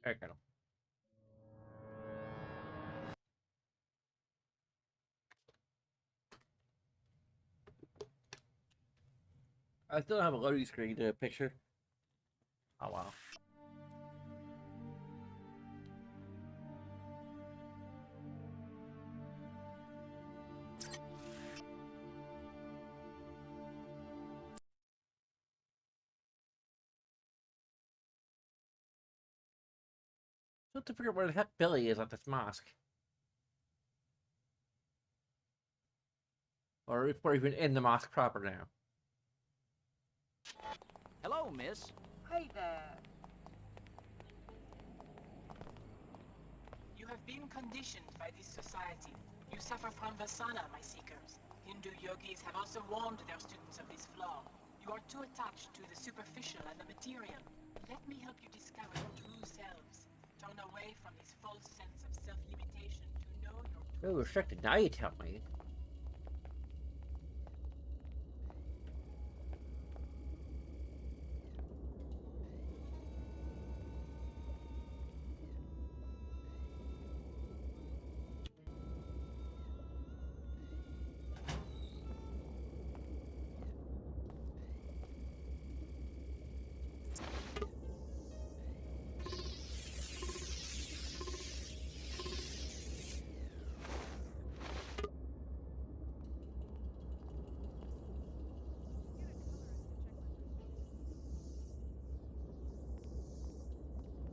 There you go. I still have a loading screen to a picture. Oh wow. I have to figure out where the heck Billy is at this mosque. Or if we're even in the mosque proper now. Hello, miss. Hey there. You have been conditioned by this society. You suffer from vasana, my seekers. Hindu yogis have also warned their students of this flaw. You are too attached to the superficial and the material. Let me help you discover your true selves. Turn away from this false sense of self-limitation to know your true Oh, restricted. Now you tell me.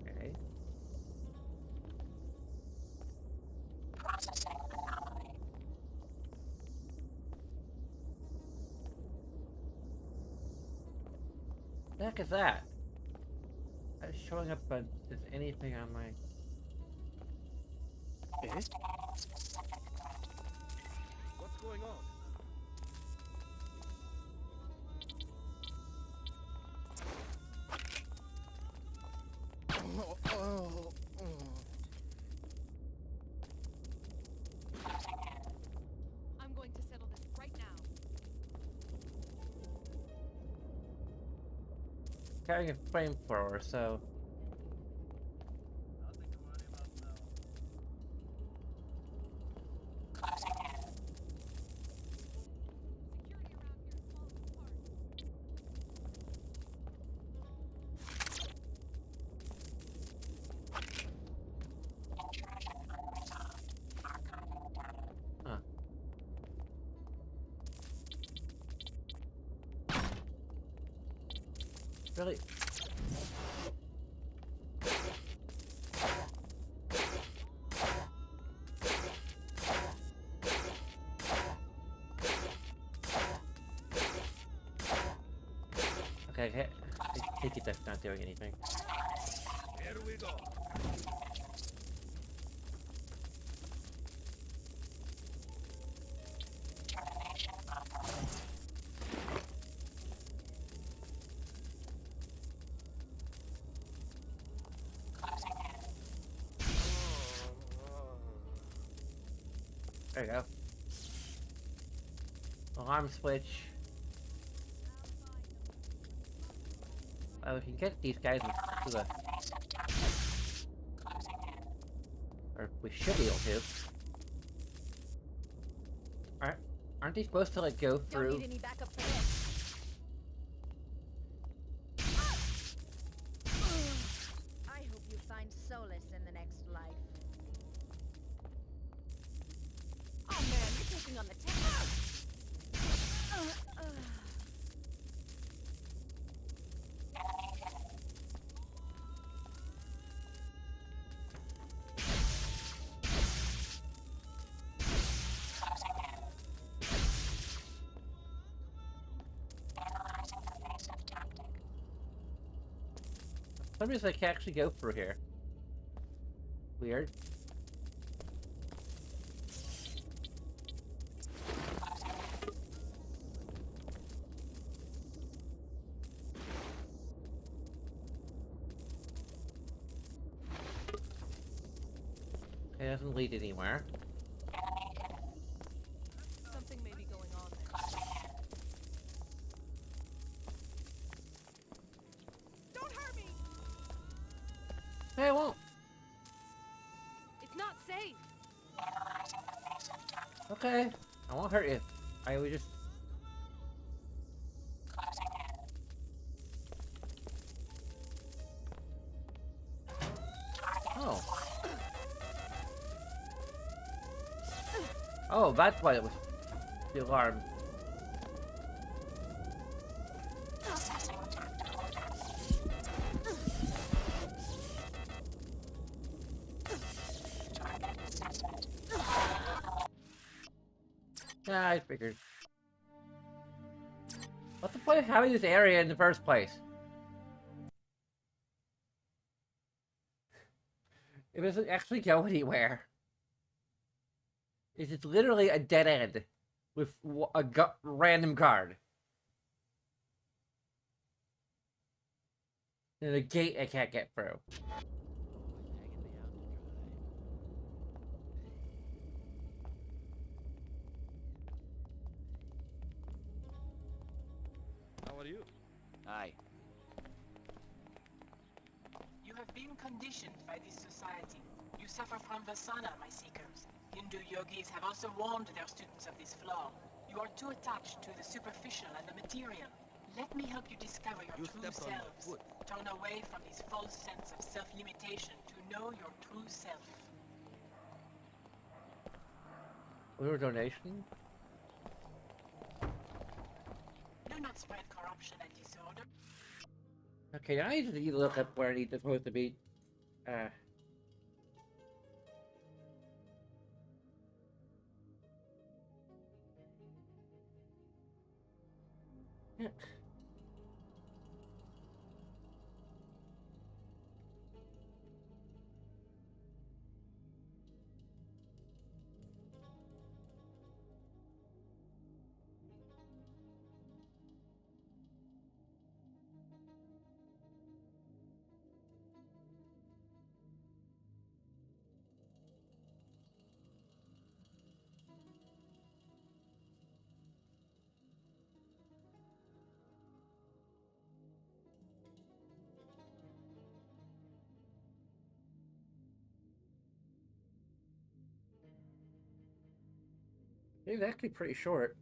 Okay. The heck is that? It's showing up, but is anything on my... Eh? What's going on? I'm going to settle this right now. Carrying a flamethrower, so... Security around here is falling apart. Huh. Really? Okay, I take it that's not doing anything. Here we go. There you go. Alarm switch. We can get these guys into the... Or we should be able to. Aren't they supposed to, like, go Don't through... need any backup for this. I hope you find solace in the next life. Oh man, you're taking on the town. Some reason I can actually go through here. Weird. It doesn't lead anywhere. Something may be going on there. Don't hurt me! Hey, I won't. safe. Okay, I won't hurt you. I will just. Oh. Oh, that's why it was the alarm. Yeah, I figured. What's the point of having this area in the first place? It doesn't actually go anywhere. It's literally a dead end with a random guard. And a gate I can't get through. How are you? Aye. You have been conditioned by this society. You suffer from Vasana, my seekers. Hindu yogis have also warned their students of this flaw. You are too attached to the superficial and the material. Let me help you discover your You true stepped on my selves. foot. Turn away from this false sense of self-limitation to know your true self. Little donation? Do not spread corruption and disorder. Okay, now I just need to look up where I need to supposed to be. Yeah. It's actually pretty short.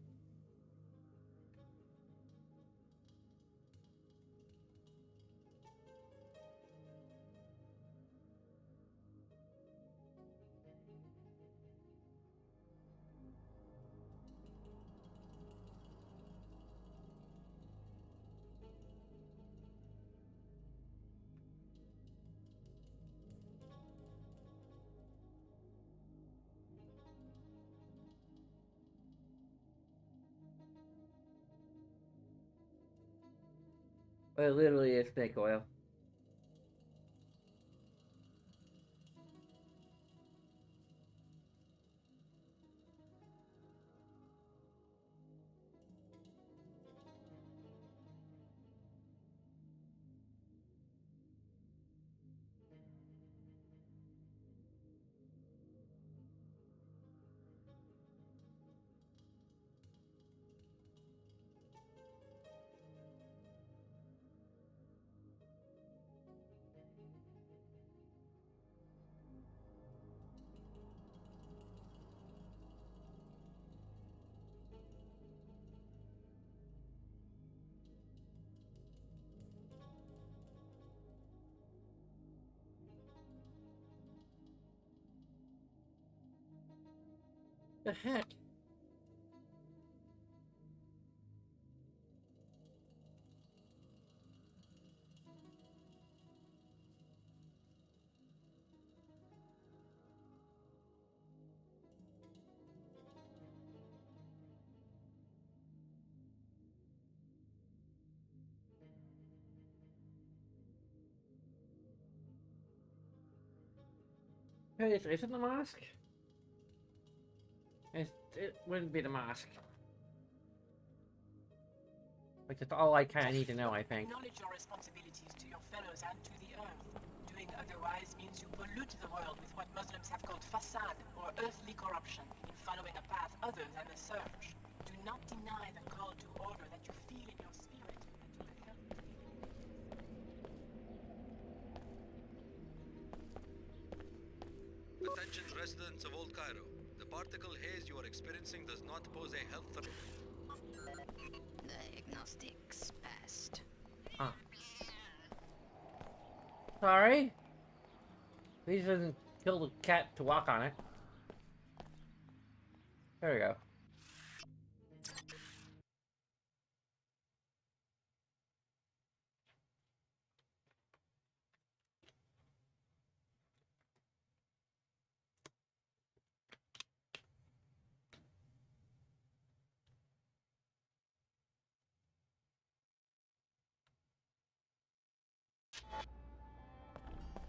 But it literally is snake oil. The heck? Hey, is it the mosque? It wouldn't be the mosque. Like, that's all I kind of need to know, I think. Acknowledge your responsibilities to your fellows and to the earth. Doing otherwise means you pollute the world with what Muslims have called facade or earthly corruption in following a path other than the surge. Do not deny the call to order that you feel in your spirit and to the help. Attention residents of Old Cairo. The particle haze you are experiencing does not pose a health threat. Diagnostics passed. Huh. Sorry? Please doesn't kill the cat to walk on it. There we go.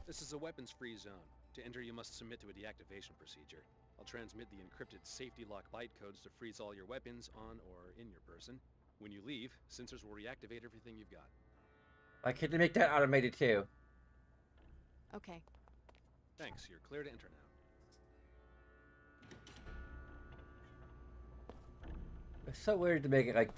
This is a weapons-free zone. To enter, you must submit to a deactivation procedure. I'll transmit the encrypted safety lock bytecodes to freeze all your weapons on or in your person. When you leave, sensors will reactivate everything you've got. Why can't they make that automated too? Okay. Thanks, you're clear to enter now. It's so weird to make it like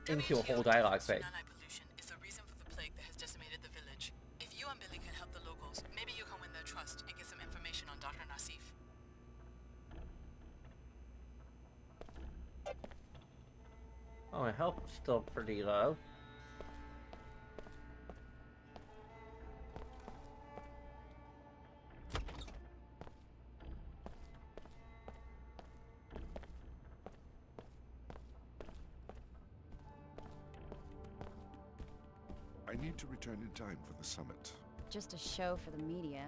into a whole dialogue thing. Pollution is the reason for the plague that has decimated the village. If you and Billy can help the locals, maybe you can win their trust and get some information on Dr. Nassif. Oh, my health's still pretty low. I need to return in time for the summit. Just a show for the media.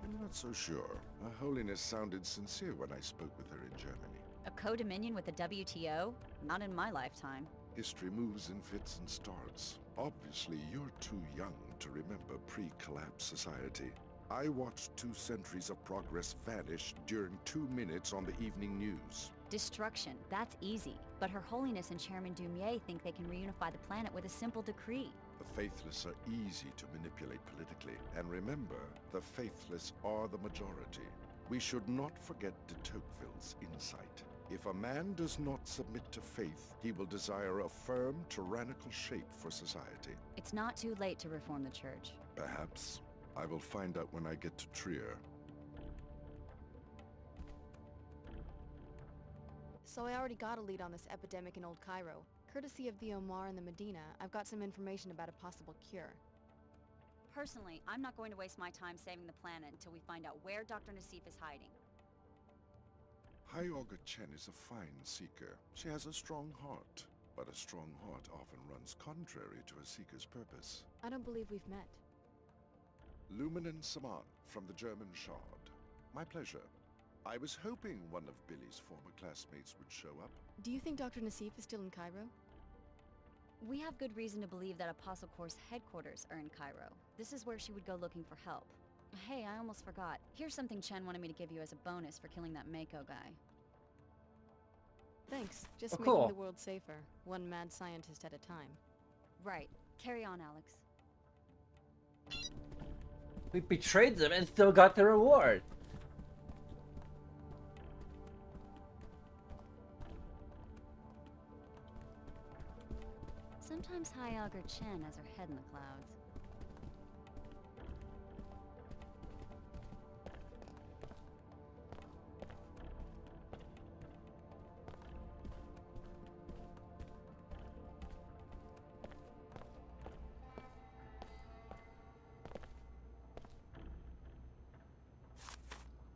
I'm not so sure. Her Holiness sounded sincere when I spoke with her in Germany. A co-dominion with the WTO? Not in my lifetime. History moves in fits and starts. Obviously, you're too young to remember pre-collapse society. I watched 2 centuries of progress vanish during 2 minutes on the evening news. Destruction, that's easy. But Her Holiness and Chairman Dumier think they can reunify the planet with a simple decree. The faithless are easy to manipulate politically. And remember, the faithless are the majority. We should not forget de Tocqueville's insight. If a man does not submit to faith, he will desire a firm, tyrannical shape for society. It's not too late to reform the church. Perhaps. I will find out when I get to Trier. So I already got a lead on this epidemic in Old Cairo. Courtesy of the Omar and the Medina, I've got some information about a possible cure. Personally, I'm not going to waste my time saving the planet until we find out where Dr. Nassif is hiding. High Augur Chen is a fine seeker. She has a strong heart. But a strong heart often runs contrary to a seeker's purpose. I don't believe we've met. Luminant Saman from the German Shard. My pleasure. I was hoping one of Billy's former classmates would show up. Do you think Dr. Nassif is still in Cairo? We have good reason to believe that Apostle Corps' headquarters are in Cairo. This is where she would go looking for help. Hey, I almost forgot. Here's something Chen wanted me to give you as a bonus for killing that Mako guy. Thanks. Just Oh, cool. making the world safer. One mad scientist at a time. Right. Carry on, Alex. We betrayed them and still got the reward. Sometimes High Augur Chen has her head in the clouds.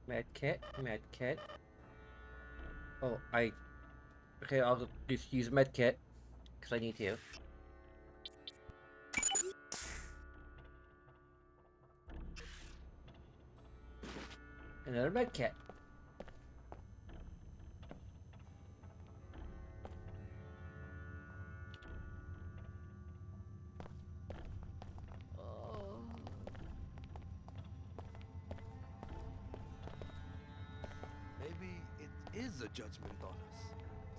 Medkit, medkit. Oh, okay, I'll just use medkit because I need to. Another medkit. Maybe it is a judgment on us.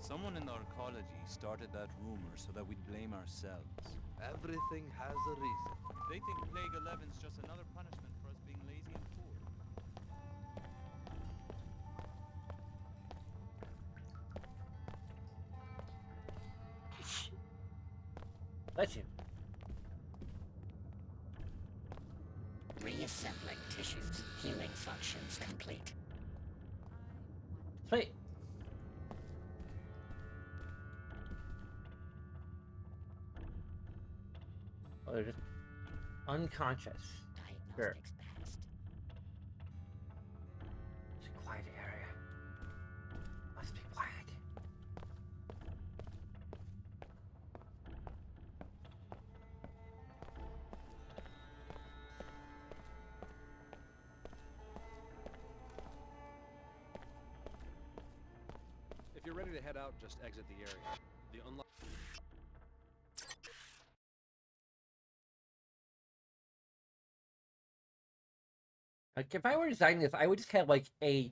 Someone in archaeology started that rumor so that we'd blame ourselves. Everything has a reason. They think Plague 11's just another punishment for us being lazy and poor. Bless you. Reassembling tissues. Healing functions complete. Sweet. Oh, they're just unconscious. Sure. It's a quiet area. Must be quiet. If you're ready to head out, just exit the area. The unlock. Like, if I were designing this, I would just have like a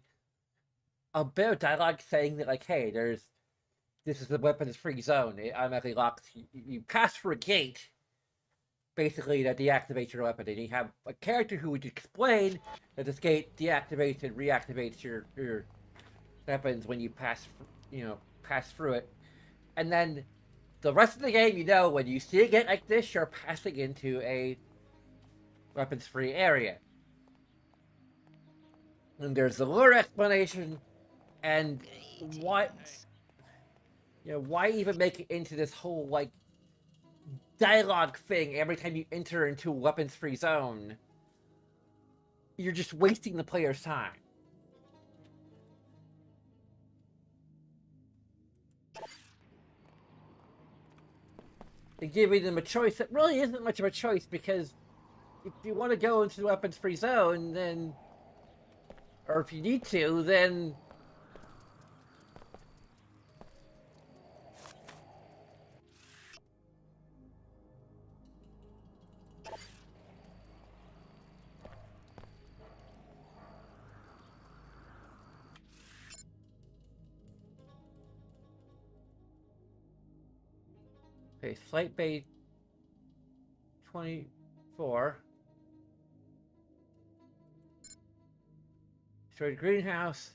bit of dialogue saying that, like, hey, this is the weapons-free zone. It automatically locks. You pass through a gate, basically, that deactivates your weapon, and you have a character who would explain that this gate deactivates and reactivates your weapons when you pass through it, and then the rest of the game, when you see a gate like this, you're passing into a weapons-free area. And there's a lore explanation, and why even make it into this whole, like, dialogue thing every time you enter into a weapons-free zone? You're just wasting the player's time. And giving them a choice that really isn't much of a choice, because if you want to go into the weapons-free zone, then... or if you need to, then... Okay, Flight Bay 24. Destroyed greenhouse.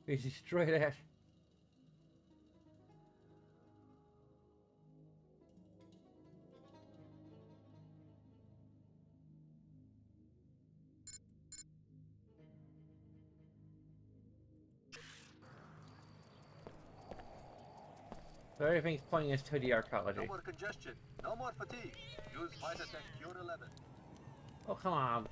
We destroyed that. So everything's pointing us to the archaeology. No more congestion. No more fatigue. Use Vitatech Cure 11. Oh, come on.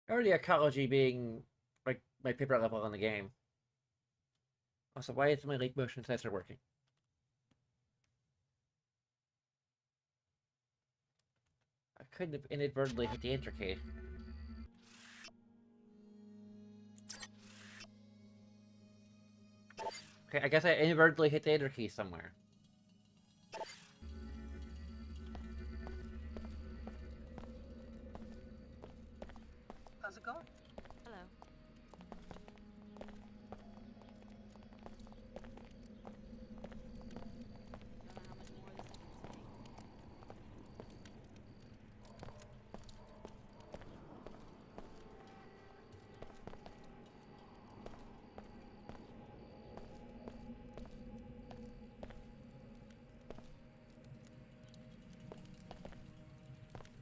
Already archaeology being like my favorite level in the game. Also, why isn't my lake motion sensor working? I couldn't have inadvertently hit the enter key. Okay, I guess I inadvertently hit the enter key somewhere. How's it going? Hello. Don't know how much more of this I can take.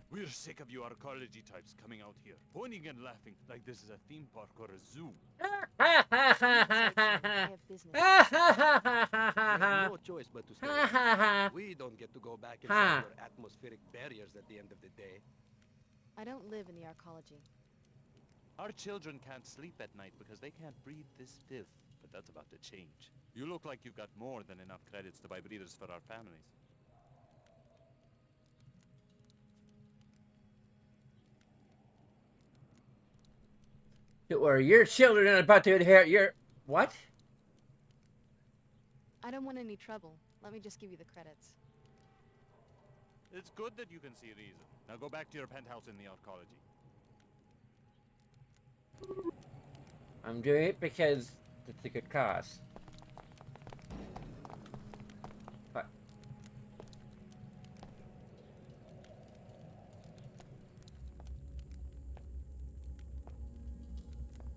We're sick of you archaeology types coming out here, pointing and laughing like this is a theme park or a zoo. I have business. We have no choice but to stay. We don't get to go back inside your atmospheric barriers at the end of the day. I don't live in the arcology. Our children can't sleep at night because they can't breathe this filth, but that's about to change. You look like you've got more than enough credits to buy breathers for our families. Don't worry, your children are about to inherit your... What? I don't want any trouble. Let me just give you the credits. It's good that you can see reason. Now go back to your penthouse in the arcology. I'm doing it because it's a good cause. But...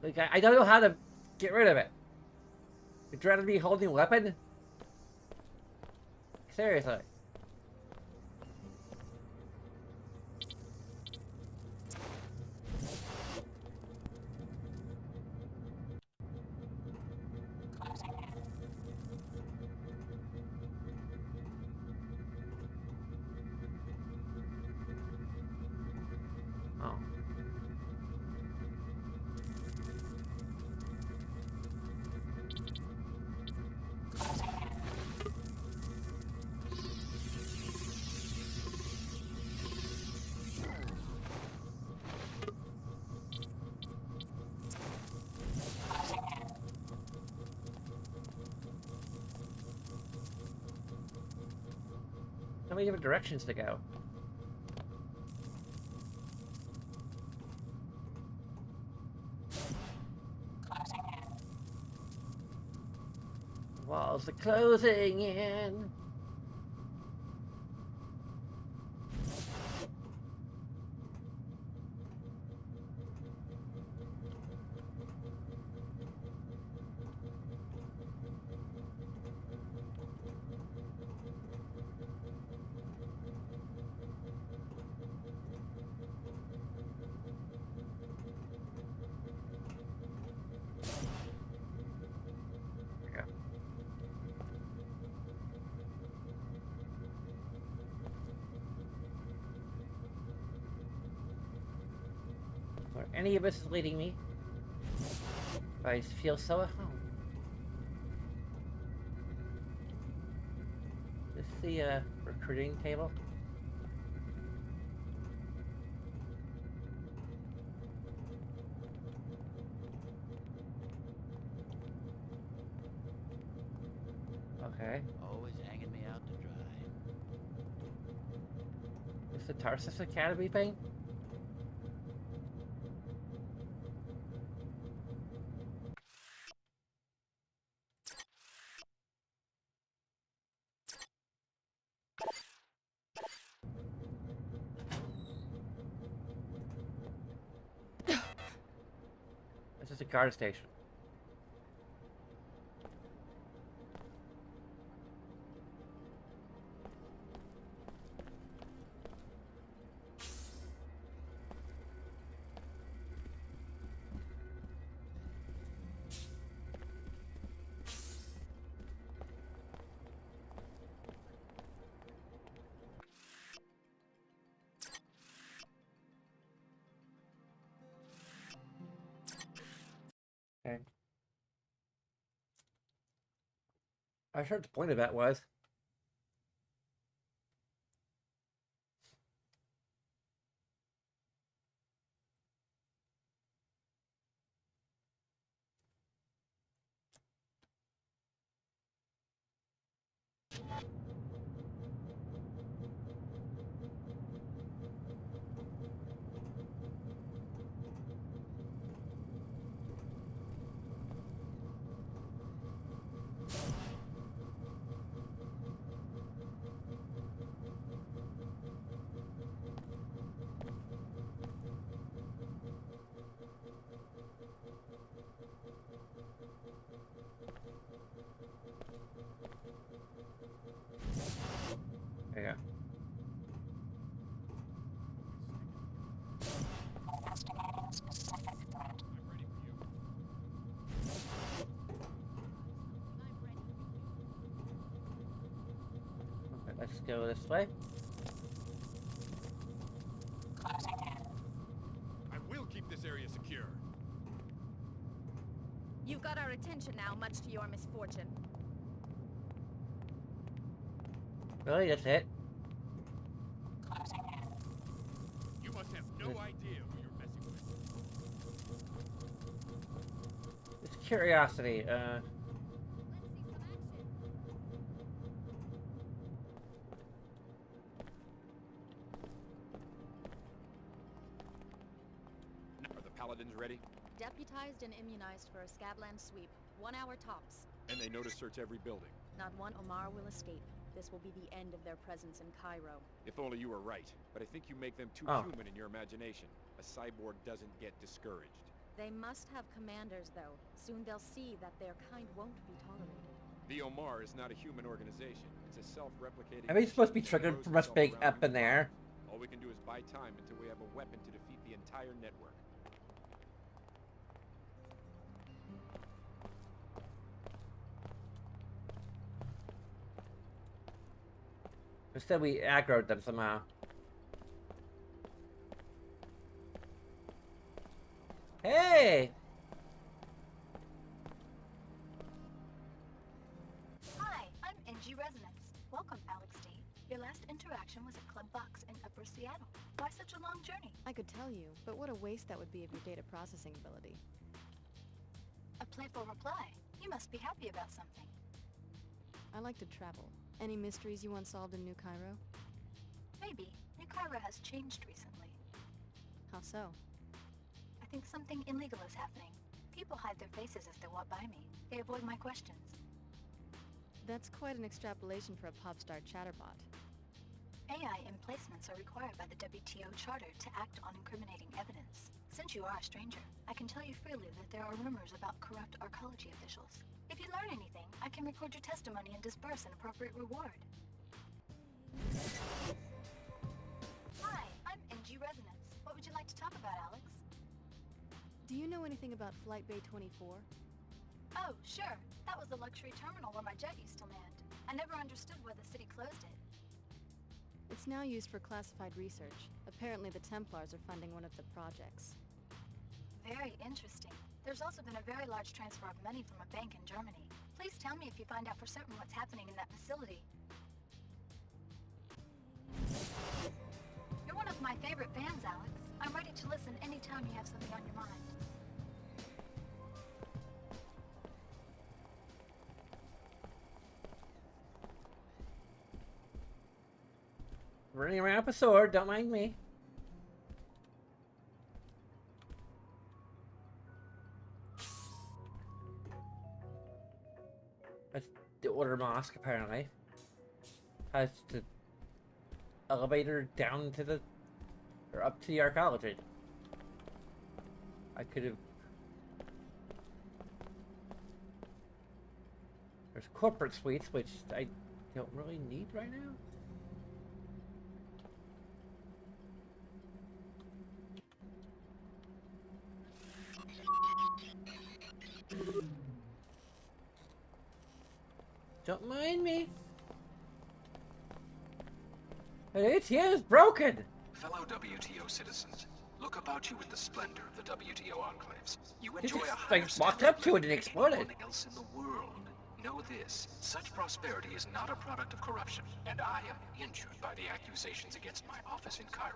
Like, I don't know how to get rid of it. Would you rather be holding a weapon? Seriously. Oh. How many different directions to go? Walls are closing in. Where any of us is leading me, I feel so at home. Is this the recruiting table? Okay. Always hanging me out to dry. Is the Tarsus Academy thing? This is a guard station. Okay. I'm sure what the point of that was. There you go. Okay, let's go this way. I will keep this area secure. You've got our attention now, much to your misfortune. Really, that's it? You must have no idea who you're messing with. It's curiosity. Let's see some action. Are the paladins ready? Deputized and immunized for a Scabland sweep. 1 hour tops. And they know to search every building. Not one Omar will escape. This will be the end of their presence in Cairo. If only you were right. But I think you make them too Oh. human in your imagination. A cyborg doesn't get discouraged. They must have commanders, though. Soon they'll see that their kind won't be tolerated. The Omar is not a human organization. It's a self-replicating... Are we supposed to be machine that triggered grows from us itself being around up new in there? targets. All we can do is buy time until we have a weapon to defeat the entire network. Instead, we aggroed them somehow. Hey! Hi, I'm NG Resonance. Welcome, Alex D. Your last interaction was at Club Box in Upper Seattle. Why such a long journey? I could tell you, but what a waste that would be of your data processing ability. A playful reply. You must be happy about something. I like to travel. Any mysteries you want solved in New Cairo? Maybe. New Cairo has changed recently. How so? I think something illegal is happening. People hide their faces as they walk by me. They avoid my questions. That's quite an extrapolation for a pop star chatterbot. AI emplacements are required by the WTO Charter to act on incriminating evidence. Since you are a stranger, I can tell you freely that there are rumors about corrupt arcology officials. If you learn anything, I can record your testimony and disperse an appropriate reward. Hi, I'm NG Resonance. What would you like to talk about, Alex? Do you know anything about Flight Bay 24? Oh, sure. That was the luxury terminal where my jet used to land. I never understood why the city closed it. It's now used for classified research. Apparently the Templars are funding one of the projects. Very interesting. There's also been a very large transfer of money from a bank in Germany. Please tell me if you find out for certain what's happening in that facility. You're one of my favorite fans, Alex. I'm ready to listen anytime you have something on your mind. Running around with a sword, don't mind me. That's the Order Mosque, apparently. Has the elevator down to the... or up to the arcology. I could have... There's corporate suites, which I don't really need right now. Don't mind me. The ATM is broken. Fellow WTO citizens, look about you with the splendor of the WTO enclaves. You This enjoy is a higher like walked standard up to it and than exploded. anyone else in the world. Know this, such prosperity is not a product of corruption, and I am injured by the accusations against my office in Cairo.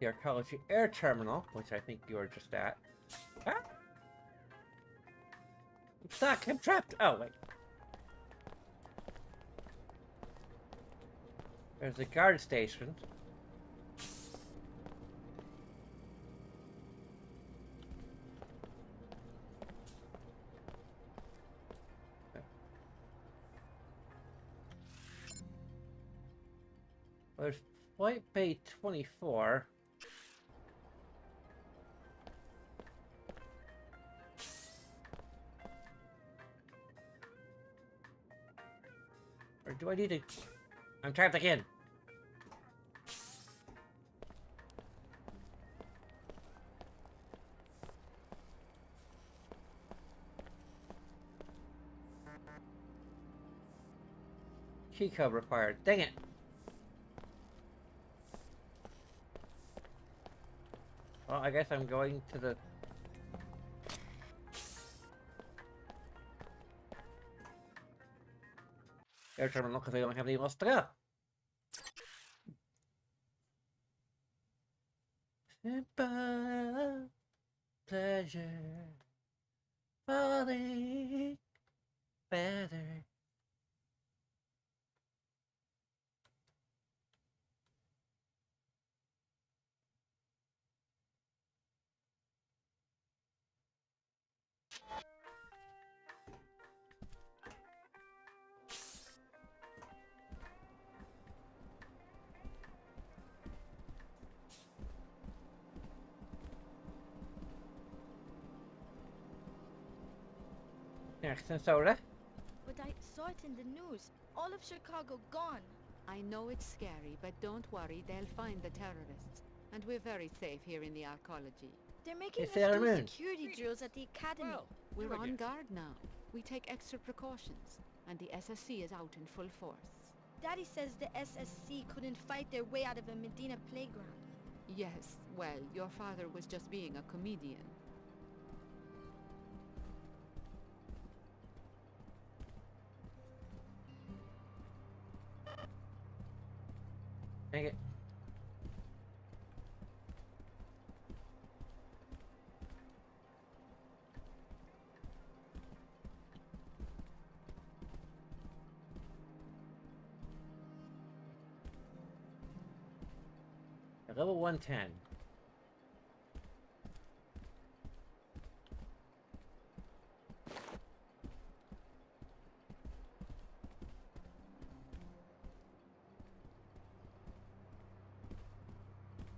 The arcology air terminal, which I think you were just at. Ah! I'm stuck. I'm trapped. Oh, wait. There's a guard station. Well, there's Flight Bay 24. Or do I need to... I'm trapped again. Key code required. Dang it. Well, I guess I'm going to the... air terminal because I don't have any else to go. Simple pleasure falling better. Next and soda. But I saw it in the news. All of Chicago gone. I know it's scary, but don't worry, they'll find the terrorists. And we're very safe here in the arcology. They're making It's us Sailor do Moon. security drills at the academy. Well, We're do on again. guard now. We take extra precautions. And the SSC is out in full force. Daddy says the SSC couldn't fight their way out of a Medina playground. Yes, well, your father was just being a comedian. Dang it. Level 110.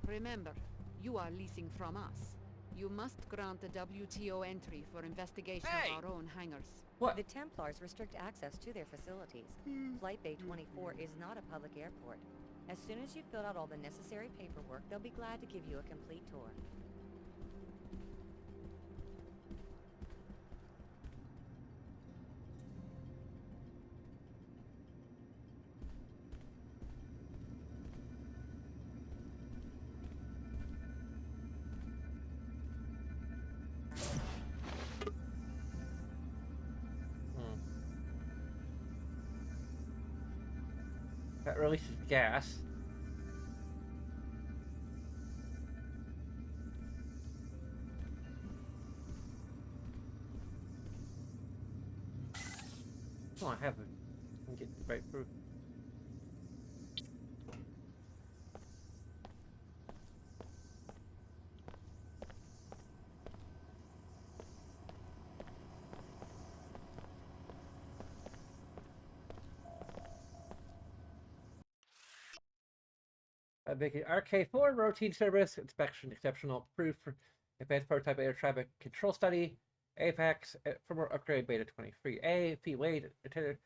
Remember, you are leasing from us. You must grant the WTO entry for investigation of our own hangars. What? The Templars restrict access to their facilities. Flight Bay 24 is not a public airport. As soon as you've filled out all the necessary paperwork, they'll be glad to give you a complete tour. That releases gas. Oh, I have it. I can get right through. Making RK4 routine service inspection exceptional proof for advanced prototype air traffic control study. Apex firmware upgrade beta 23A fee waived. Attendant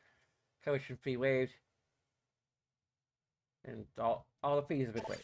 commission fee waived, and all the fees have been waived.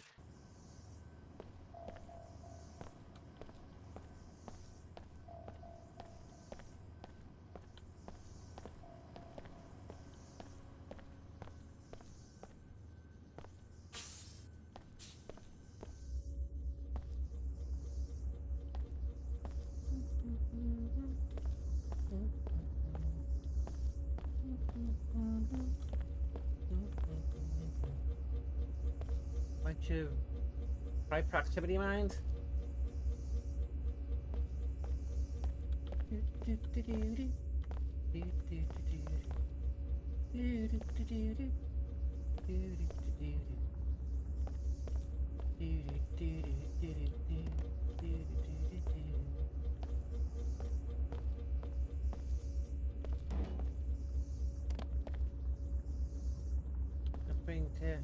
Bunch of high proximity mines. Nothing to.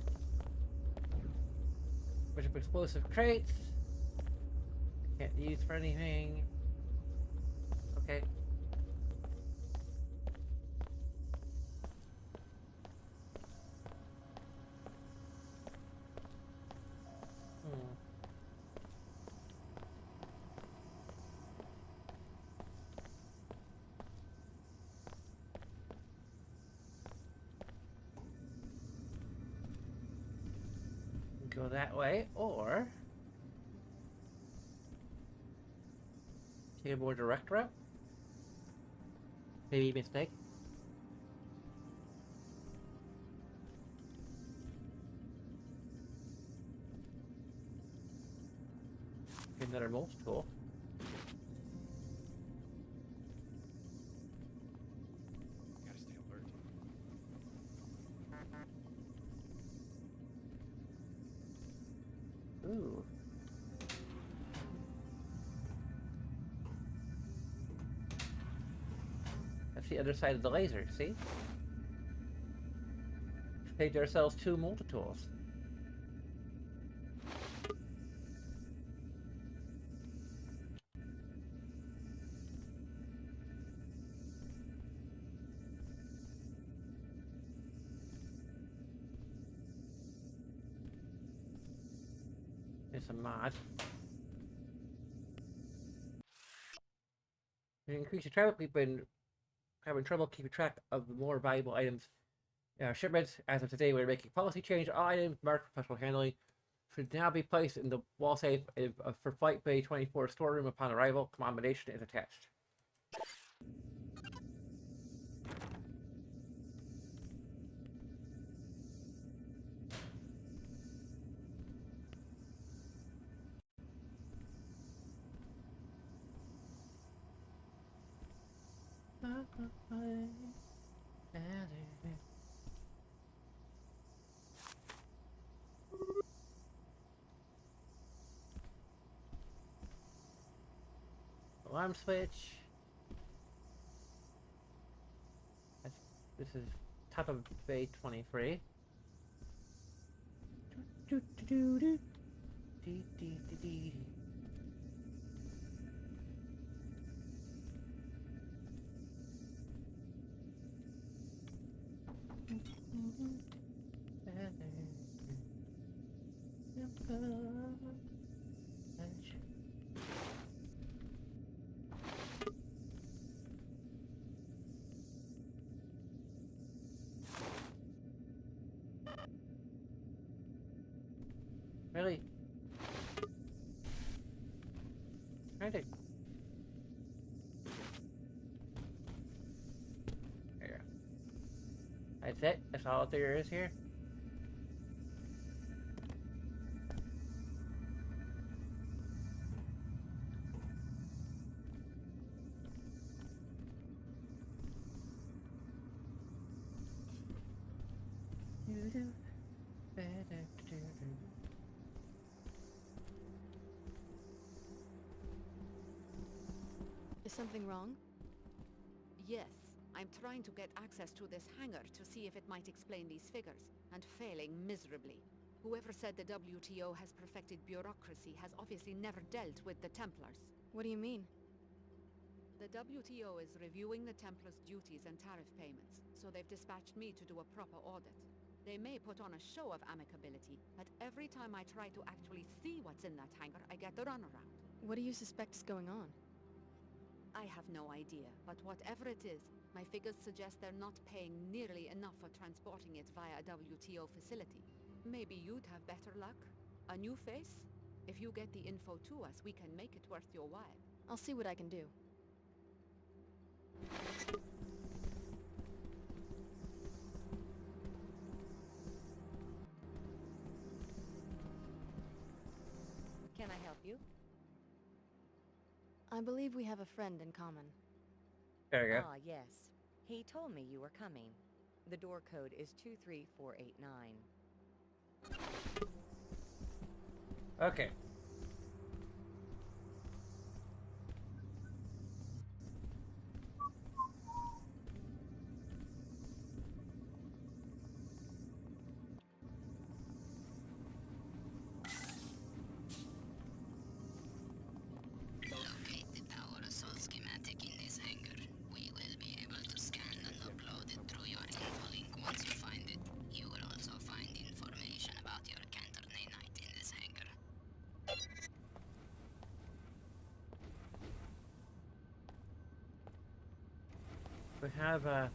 Bunch of explosive crates. Can't use for anything. Okay. Go that way, or take a more direct route. Maybe a mistake. Another mulch tool. Gotta stay alert. Ooh. That's the other side of the laser, see? Saved ourselves 2 multi-tools. some mods. To increase the traffic, we've been having trouble keeping track of the more valuable items in our shipments. As of today, we're making policy change. All items marked for professional handling should now be placed in the wall safe for Flight Bay 24 storeroom upon arrival. Combination is attached. Alarm switch. This is top of bay 23. Really? Trying to. There you go. That's it? That's all there is here? Is something wrong? Yes. I'm trying to get access to this hangar to see if it might explain these figures, and failing miserably. Whoever said the WTO has perfected bureaucracy has obviously never dealt with the Templars. What do you mean? The WTO is reviewing the Templars' duties and tariff payments, so they've dispatched me to do a proper audit. They may put on a show of amicability, but every time I try to actually see what's in that hangar, I get the runaround. What do you suspect is going on? I have no idea, but whatever it is, my figures suggest they're not paying nearly enough for transporting it via a WTO facility. Maybe you'd have better luck? A new face? If you get the info to us, we can make it worth your while. I'll see what I can do. Can I help you? I believe we have a friend in common. There you go. Ah, yes. He told me you were coming. The door code is 23489. Okay. Locate the power assault schematic in this hangar. We will be able to scan and upload it through your infolink once you find it. You will also find information about your cantor nanite in this hangar. We have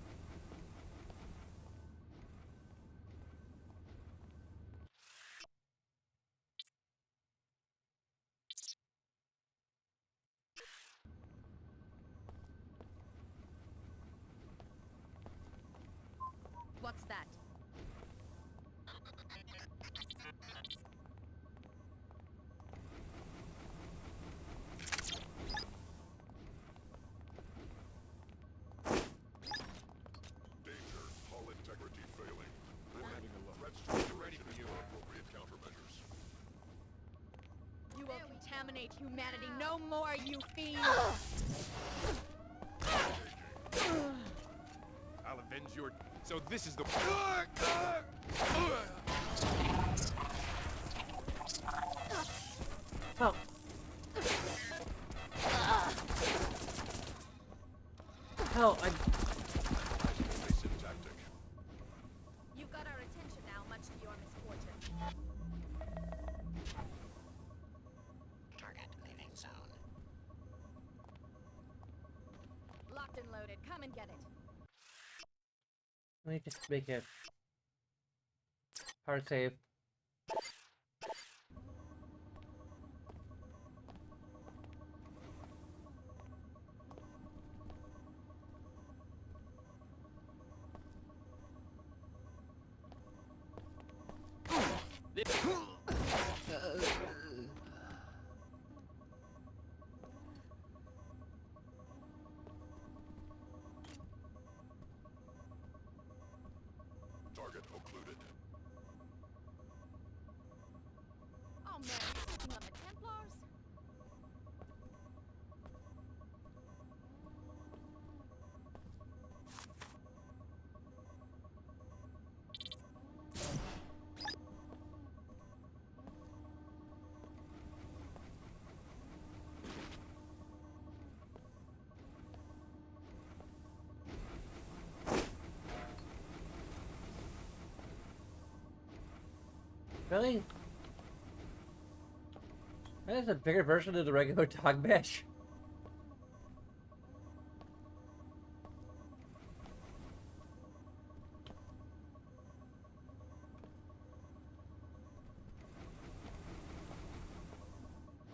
What's that? Danger. Hull integrity failing. We're having a look. Threats to operation and appropriate countermeasures. You will contaminate humanity no more, you fiend! I'll avenge your... So this is the... oh. Hell, I. Evasive tactic. You've got our attention now, much to your misfortune. locked and loaded. Come and get it. Let me just make a hard save. Target occluded. Oh man, you're taking on the Templars? Really? That is a bigger version of the regular dog mesh.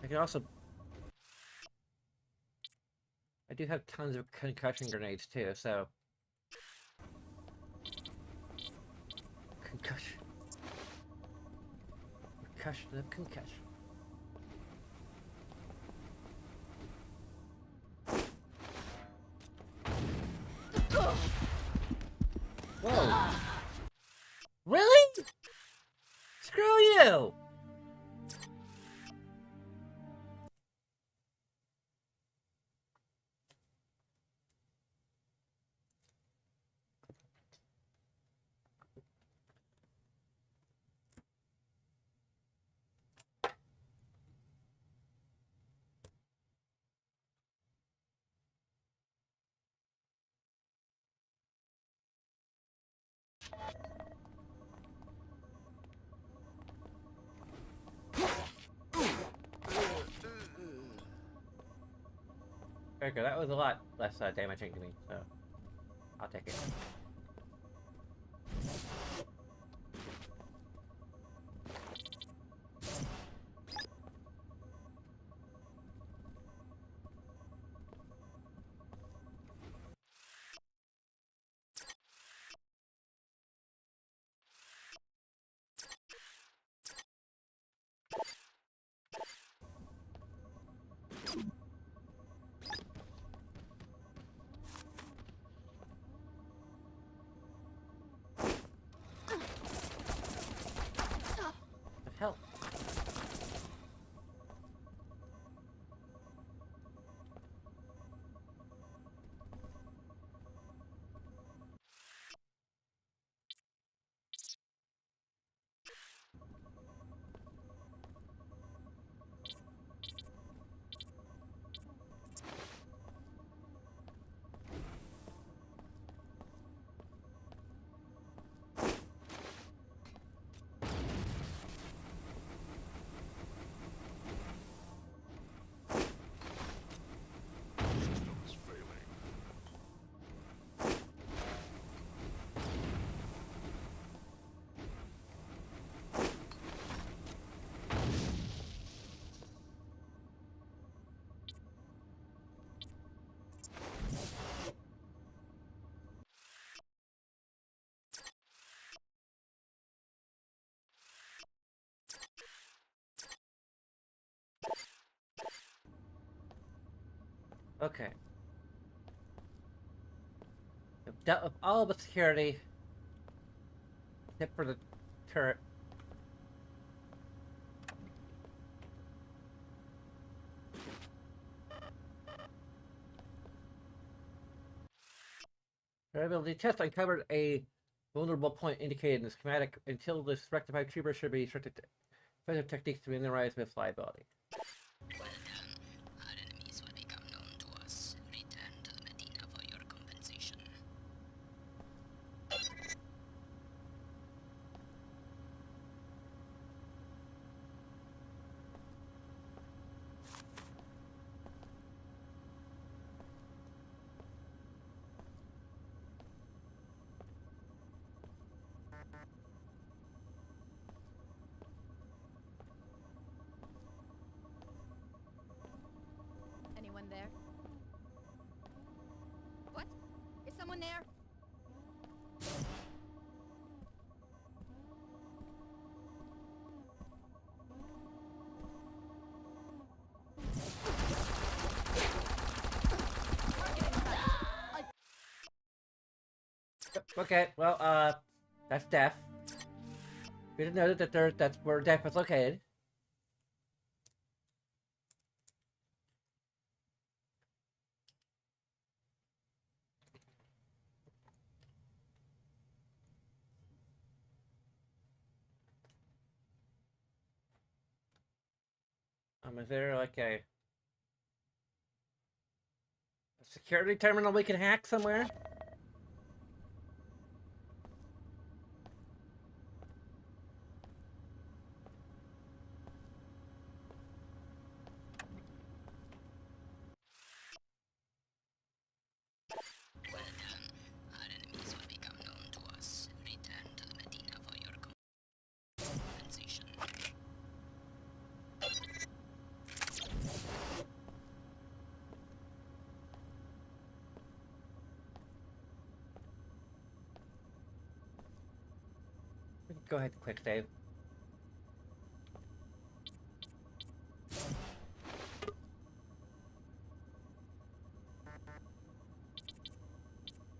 I can also... I do have tons of concussion grenades too, so... Concussion. Concussion of concussion. Whoa. Really? Screw you! Okay, that was a lot less damaging to me, so I'll take it. The hell? Systems failing. Okay. I've dealt with all the security, except for the turret. Reliability test uncovered a vulnerable point indicated in the schematic. Until this rectified, troopers should be restricted to effective techniques to minimize this liability. Well done. Our enemies will become known to us. Return to the Medina for your compensation. Anyone there? What? Is someone there? Okay, well, that's death. We didn't know that that's where death was located. Is there like a security terminal we can hack somewhere? Well done. Our enemies will become known to us. Return to the Medina for your compensation. Go ahead, quick save.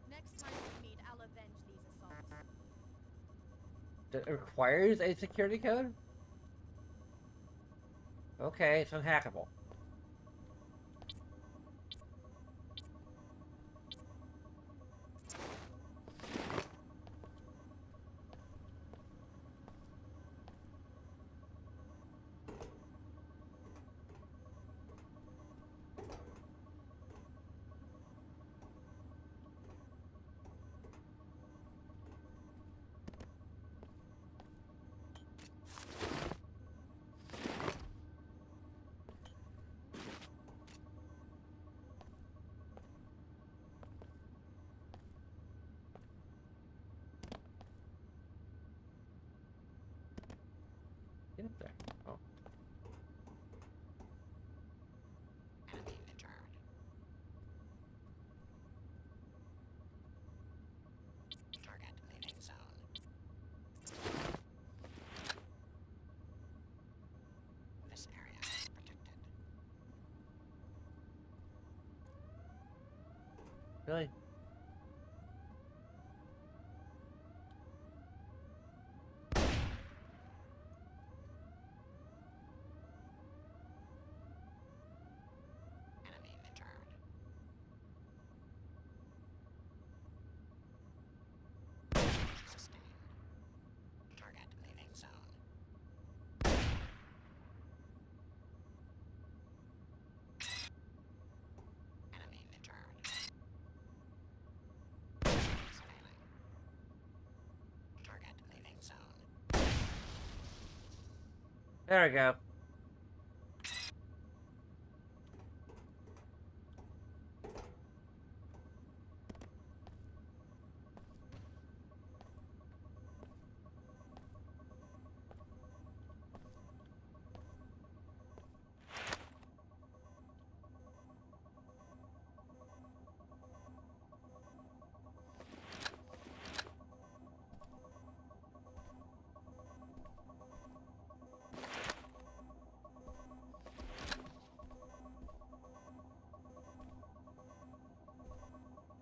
Next time we meet, I'll avenge these assaults. That requires a security code? Okay, it's unhackable. Get up there. Oh. Enemy return. Target leaving zone. This area is protected. Really? Enemy return. Sustained. Target leaving zone. Enemy return. Surveilling. Target leaving zone. There we go.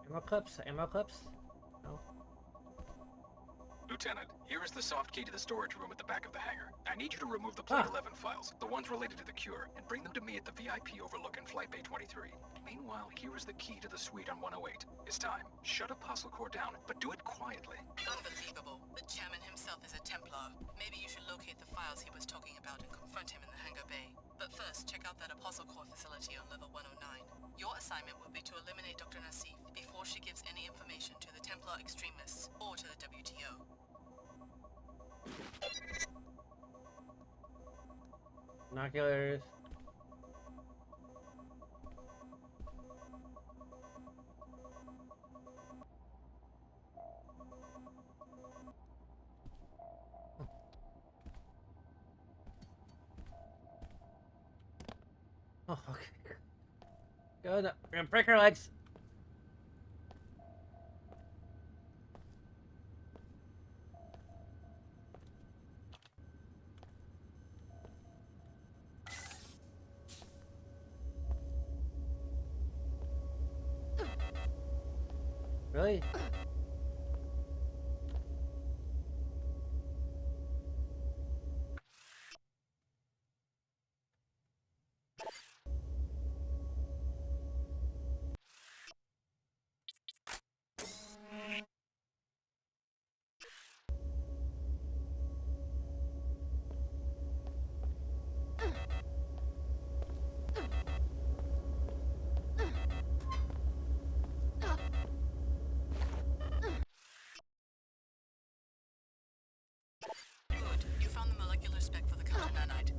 Ammo clips? No. Lieutenant, here is the soft key to the storage room at the back of the hangar. I need you to remove the Plate 11 files, the ones related to the cure, and bring them to me at the VIP overlook in Flight Bay 23. Meanwhile, here is the key to the suite on 108. It's time. Shut Apostle Core down, but do it quietly. Unbelievable. The chairman himself is a Templar. Maybe you should locate the files he was talking about and confront him in the hangar bay. But first, check out that Apostle Core facility on level 109. Your assignment will be to eliminate Dr. Nassif before she gives any information to the Templar extremists or to the WTO. Binoculars. Oh, okay. Go, no. We're gonna break her legs. Really? Good. You found the molecular spec for the counter-nanite.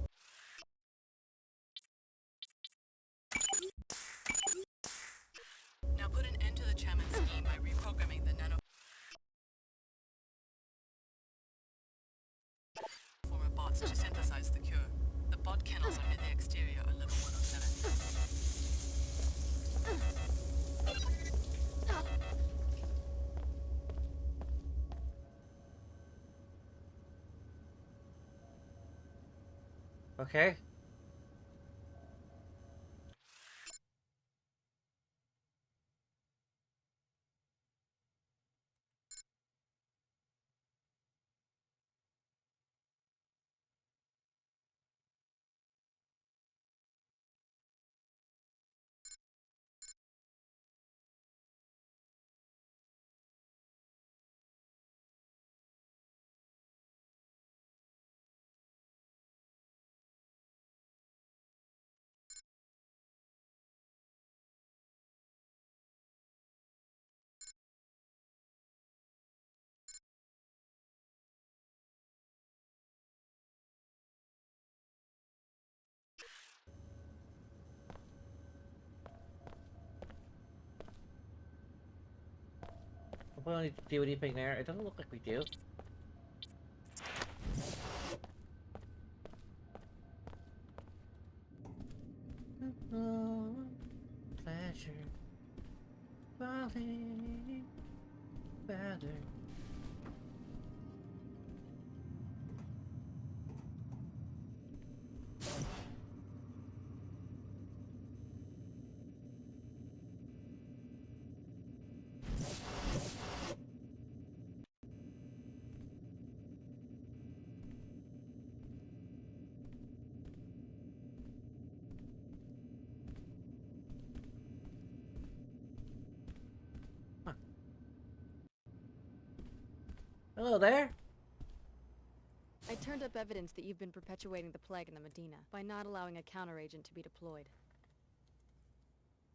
Now put an end to the chairman's scheme by reprogramming the nanoformer bots to synthesize the cure. The bot kennels under the exterior are level 107. Okay. We don't need to do anything there. It doesn't look like we do. Pleasure, falling, better. Hello there. I turned up evidence that you've been perpetuating the plague in the Medina by not allowing a counteragent to be deployed.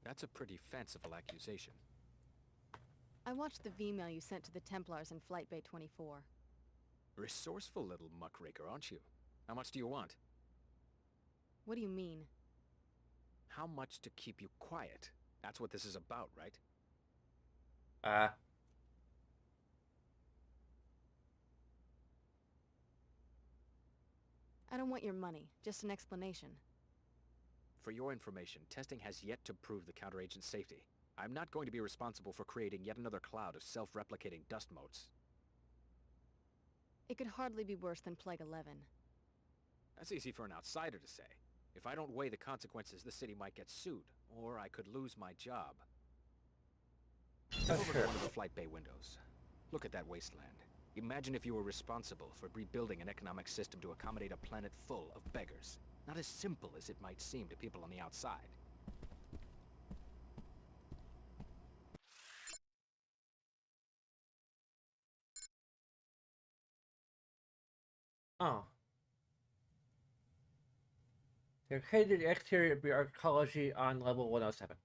That's a pretty fanciful accusation. I watched the V-mail you sent to the Templars in Flight Bay 24. Resourceful little muckraker, aren't you? How much do you want? What do you mean? How much to keep you quiet? That's what this is about, right? I don't want your money, just an explanation. For your information, testing has yet to prove the counteragent's safety. I'm not going to be responsible for creating yet another cloud of self-replicating dust motes. It could hardly be worse than Plague 11. That's easy for an outsider to say. If I don't weigh the consequences, the city might get sued, or I could lose my job. Step over to one of the flight bay windows. Look at that wasteland. Imagine if you were responsible for rebuilding an economic system to accommodate a planet full of beggars. Not as simple as it might seem to people on the outside. Oh. They're located in exterior archaeology on level 107.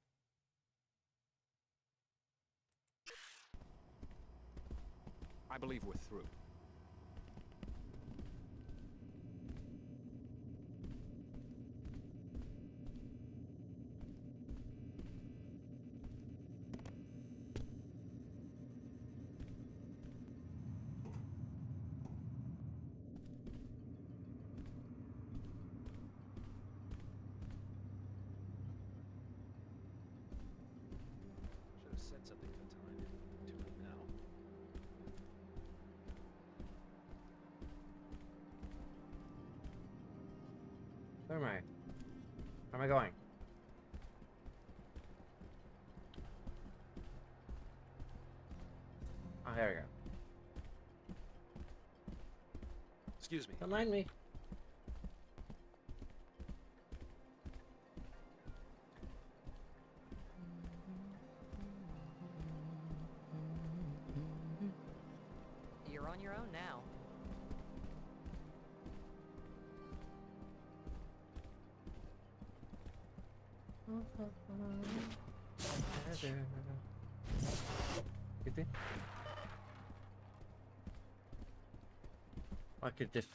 I believe we're through. said something at the time. Too late now. Where am I? Where am I going? Oh, there we go. Excuse me. Don't mind me. You're on your own now. Gitu. I could just.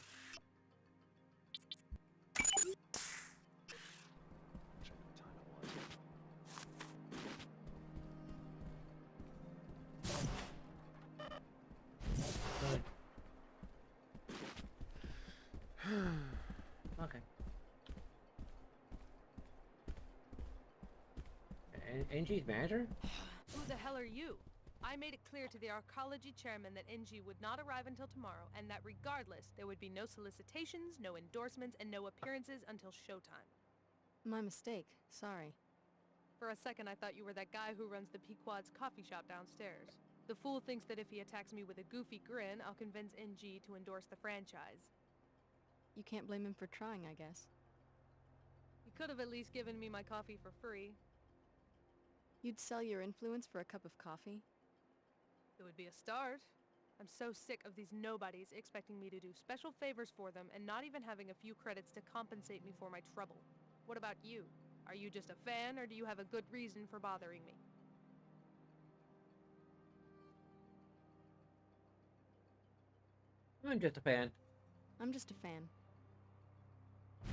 Okay. NG's manager? Who the hell are you? I made it clear to the arcology chairman that NG would not arrive until tomorrow, and that regardless, there would be no solicitations, no endorsements, and no appearances until showtime. My mistake. Sorry. For a second, I thought you were that guy who runs the Pequod's coffee shop downstairs. The fool thinks that if he attacks me with a goofy grin, I'll convince NG to endorse the franchise. You can't blame him for trying, I guess. He could have at least given me my coffee for free. You'd sell your influence for a cup of coffee? It would be a start. I'm so sick of these nobodies expecting me to do special favors for them and not even having a few credits to compensate me for my trouble. What about you? Are you just a fan, or do you have a good reason for bothering me? I'm just a fan. I'm just a fan.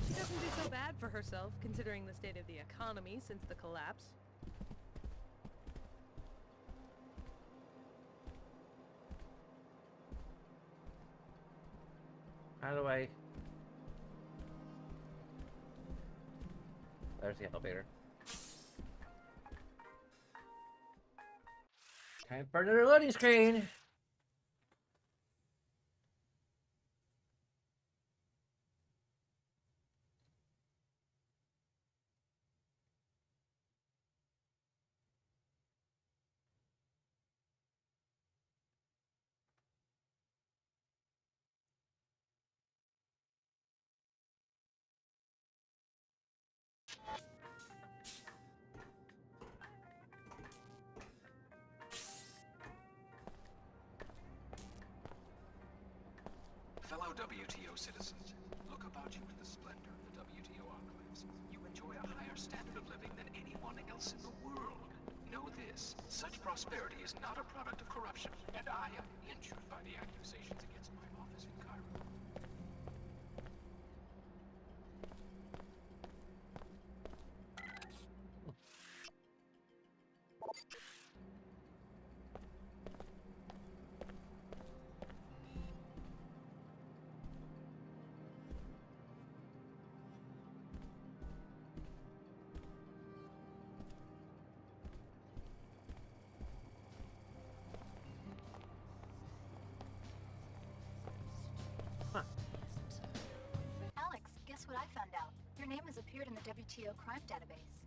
She doesn't do so bad for herself, considering the state of the economy since the collapse. How do I... There's the elevator. Time for another loading screen! Fellow WTO citizens, look about you to the splendor of the WTO enclaves. You enjoy a higher standard of living than anyone else in the world. Know this, such prosperity is not a product of corruption, and I am injured by the accusations against my office in Cairo. Alex, guess what I found out? Your name has appeared in the WTO crime database.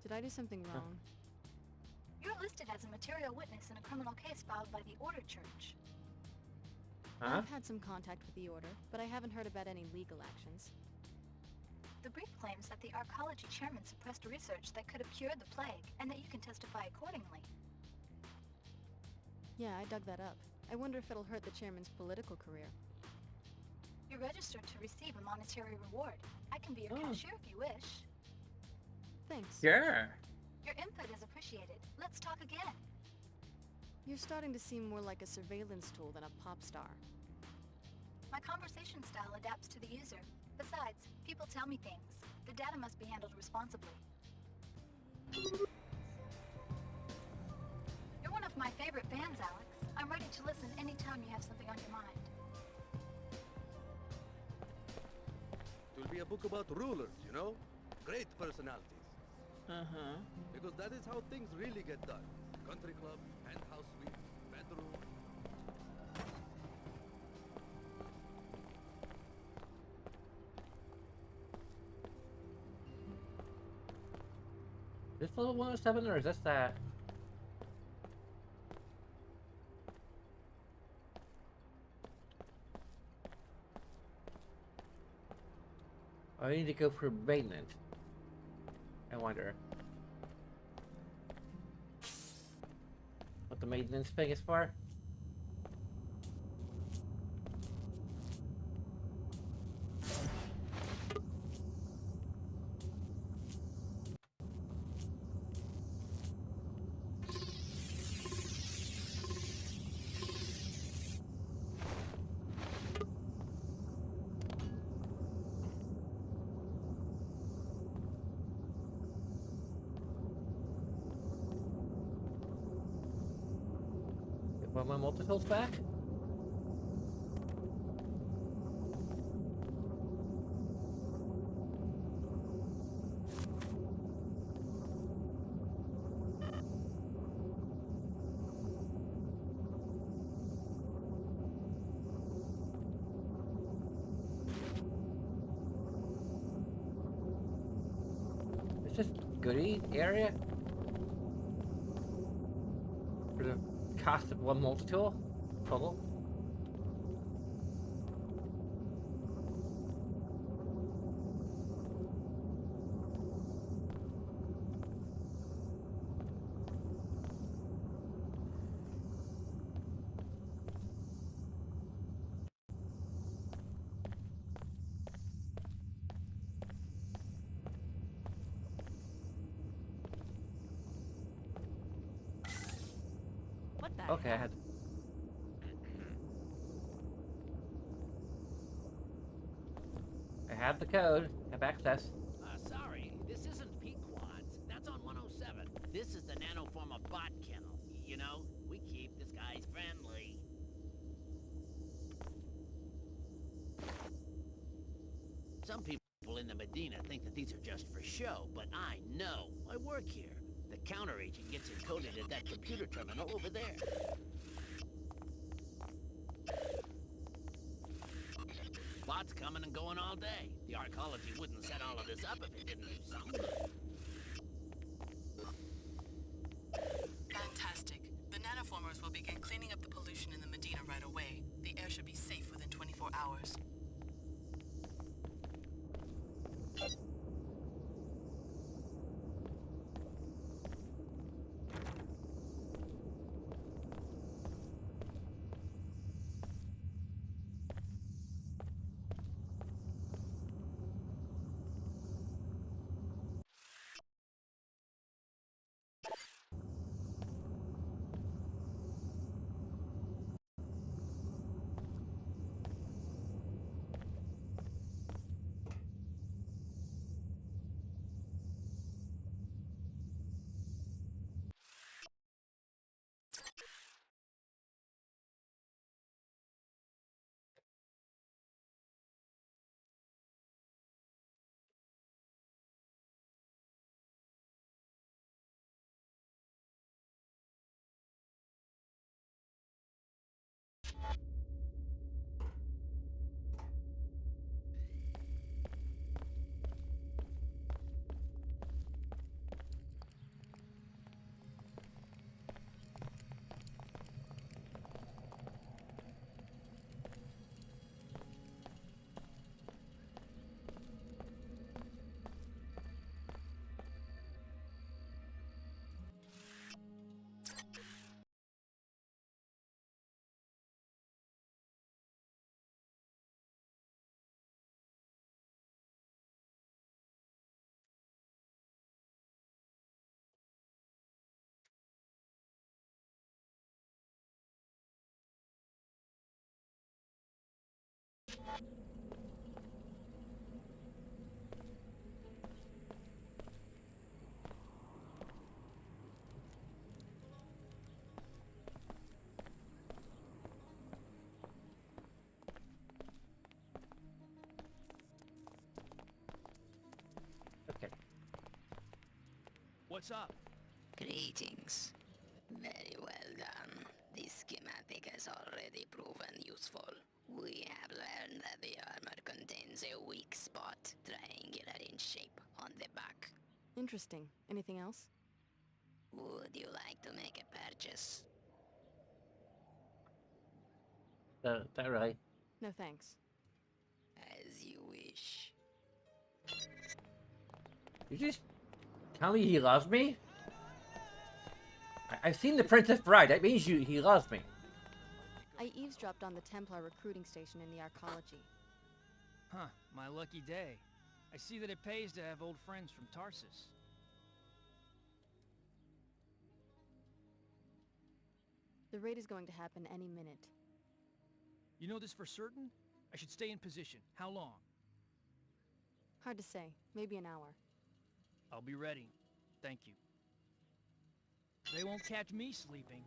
Did I do something wrong? You're listed as a material witness in a criminal case filed by the Order Church. I've had some contact with the Order, but I haven't heard about any legal actions. The brief claims that the arcology chairman suppressed research that could have cured the plague, and that you can testify accordingly. Yeah, I dug that up. I wonder if it'll hurt the chairman's political career. You're registered to receive a monetary reward. I can be your cashier if you wish. Thanks. Yeah. Your input is appreciated. Let's talk again. You're starting to seem more like a surveillance tool than a pop star. My conversation style adapts to the user. Besides, people tell me things. The data must be handled responsibly. You're one of my favorite fans, Alex. I'm ready to listen anytime you have something on your mind. It will be a book about rulers, you know? Great personalities. Uh-huh. Because that is how things really get done. country club, penthouse suite, bedroom. This level 107 or is this that? I need to go for maintenance. I wonder what the maintenance thing is for. Want my multi-tools back? It's just goodie area for the cost of one multi-tool total. What the Okay, I had. I have the code. Have access. Sorry, this isn't Pequod's. That's on 107. This is the nanoform of bot kennel. You know, we keep this guy's friendly. Some people in the Medina think that these are just for show, but I know. I work here. The counter agent gets encoded at that computer terminal over there. Bots coming and going all day. The arcology wouldn't set all of this up if it didn't do some good. Fantastic. The nanoformers will begin cleaning up the pollution in the Medina right away. The air should be safe within 24 hours. Okay. What's up? Greetings. Interesting. Anything else? Would you like to make a purchase? That really? No thanks. As you wish. You just tell me he loves me? I've seen The Princess Bride. That means he loves me. I eavesdropped on the Templar recruiting station in the Arcology. Huh, my lucky day. I see that it pays to have old friends from Tarsus. The raid is going to happen any minute. You know this for certain? I should stay in position. How long? Hard to say. Maybe an hour. I'll be ready. Thank you. They won't catch me sleeping.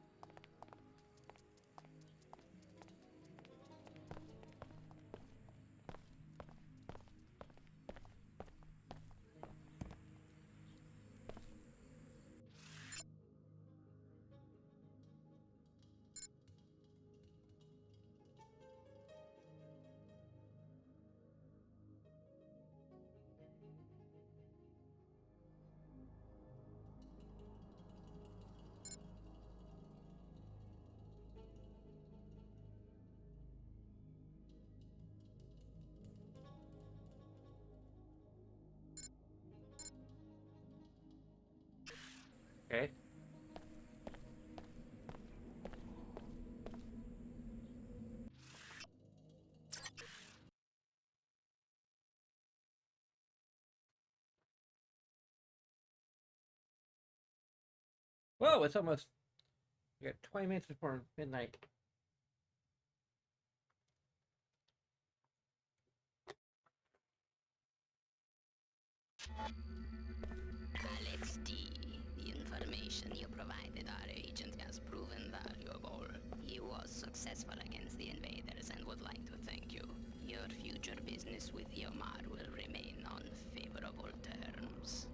Okay. Whoa, it's almost... We got 20 minutes before midnight. Alex D. The information you provided our agent has proven valuable. He was successful against the invaders and would like to thank you. Your future business with Yomar will remain on favorable terms.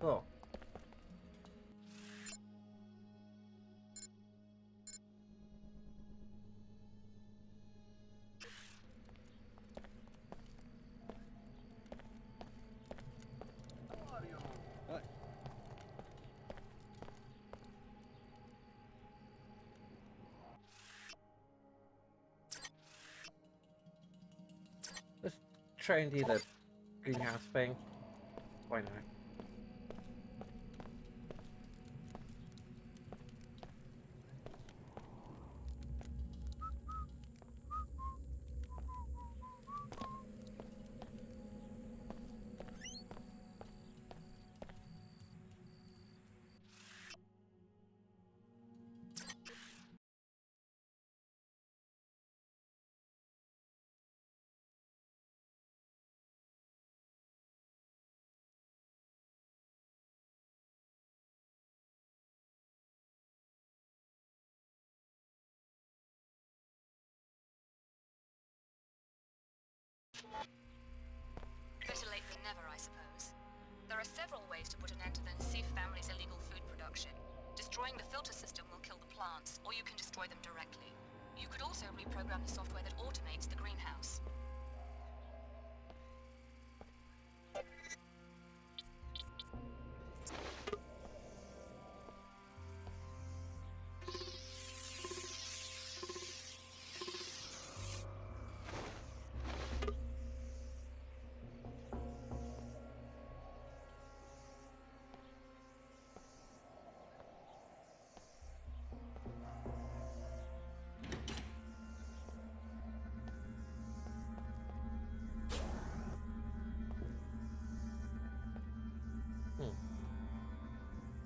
Cool. Let's try and do the greenhouse thing. Why not? Better late than never, I suppose. There are several ways to put an end to the Nasif family's illegal food production. Destroying the filter system will kill the plants, or you can destroy them directly. You could also reprogram the software that automates the greenhouse.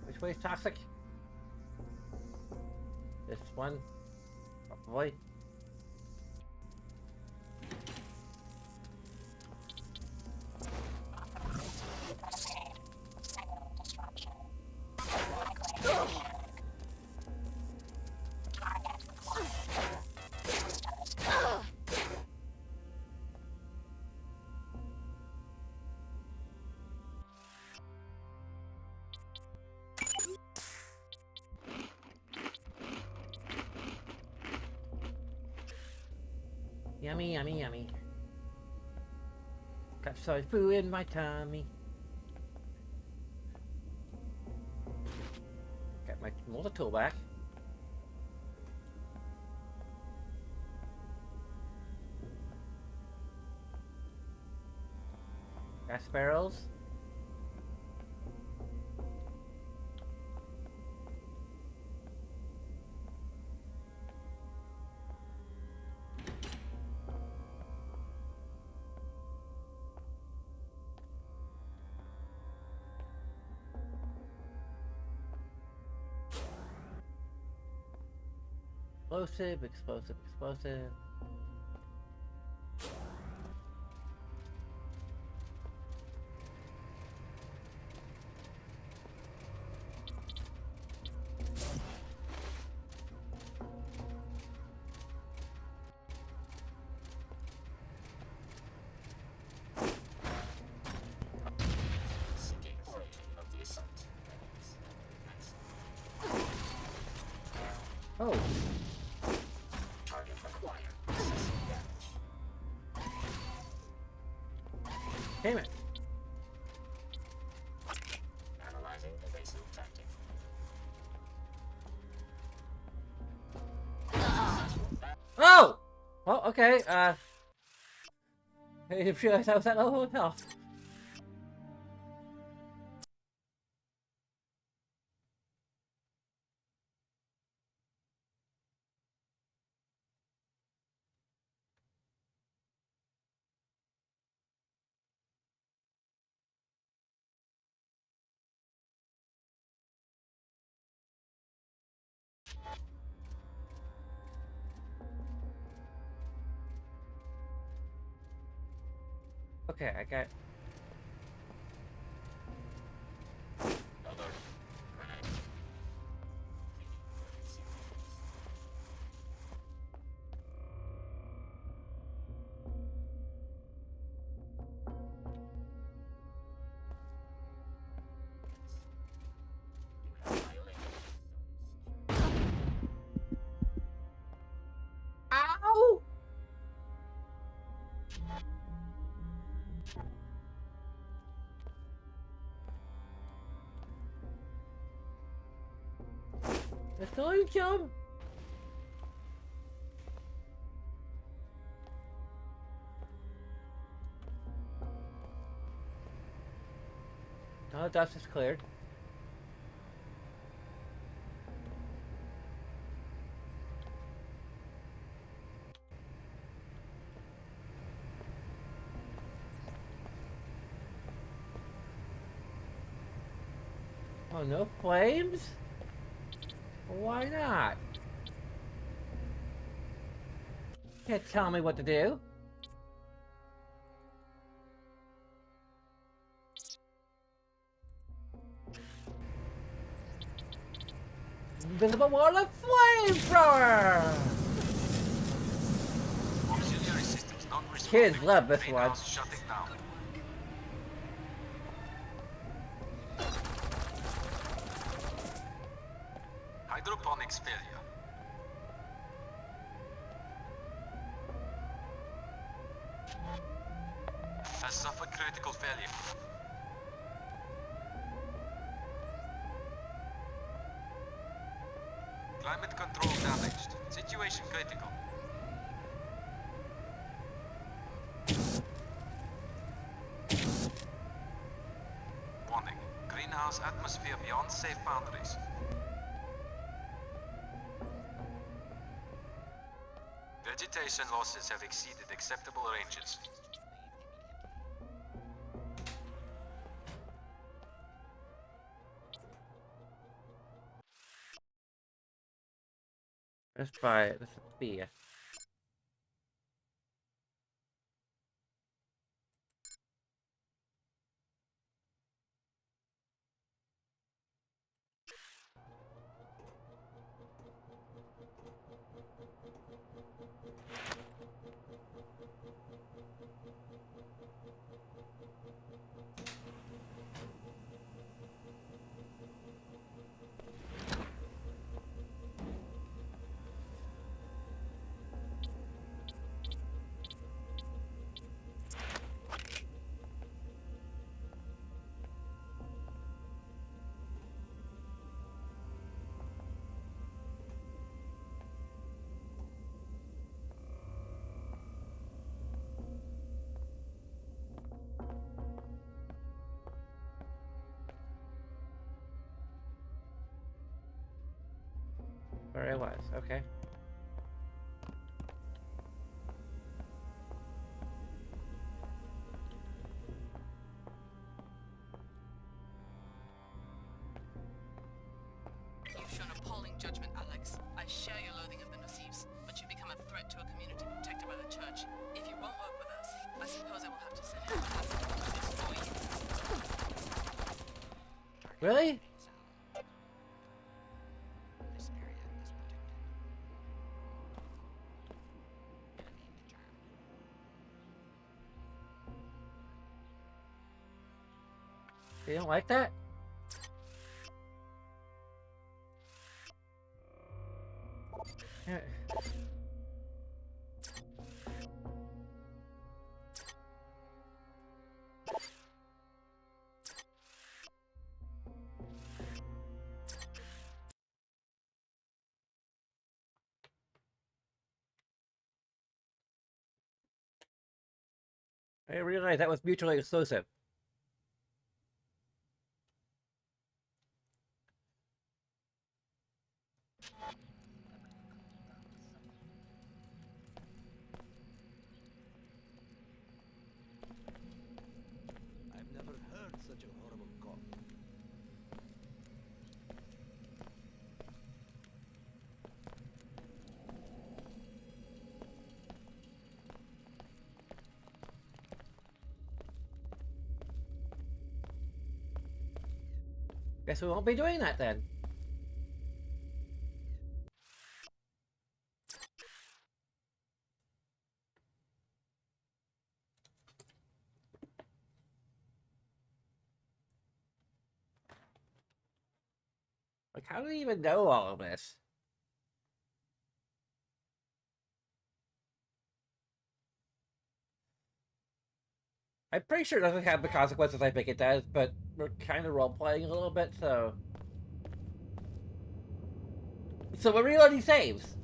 Which way is toxic? This one? Probably. Yummy, yummy, yummy. Got soy food in my tummy. My multi-tool back. Gas barrels. Explosive, explosive, explosive. Oh. Damn it. Analyzing evasive tactic. Oh! Well, okay, I didn't realize I was at low health. Okay, I got... Ow! That's still in kill. No, dust is cleared. Oh, no flames? Why not? Can't tell me what to do. Invisible wall of flamethrower! Auxiliary systems not responding. Kids love this one. Shutting down. Hydroponics failure. Has suffered critical failure. Climate control damaged. Situation critical. Warning. Greenhouse atmosphere beyond safe boundaries. Vegetation losses have exceeded acceptable ranges. Let's try it. Let's be it. where I was. Okay. You've shown appalling judgment, Alex. I share your loathing of the Nasifs, but you become a threat to a community protected by the church. If you won't work with us, I suppose I will have to send in a passive to destroy you. Really? This area is protected. You don't like that? Yeah. I didn't realize that was mutually exclusive. I've never heard such a horrible cough. Guess we won't be doing that then. Like, how do we even know all of this? I'm pretty sure it doesn't have the consequences I think it does, but we're kind of role-playing a little bit, so... So we're reloading saves!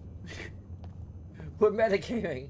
We're metagaming.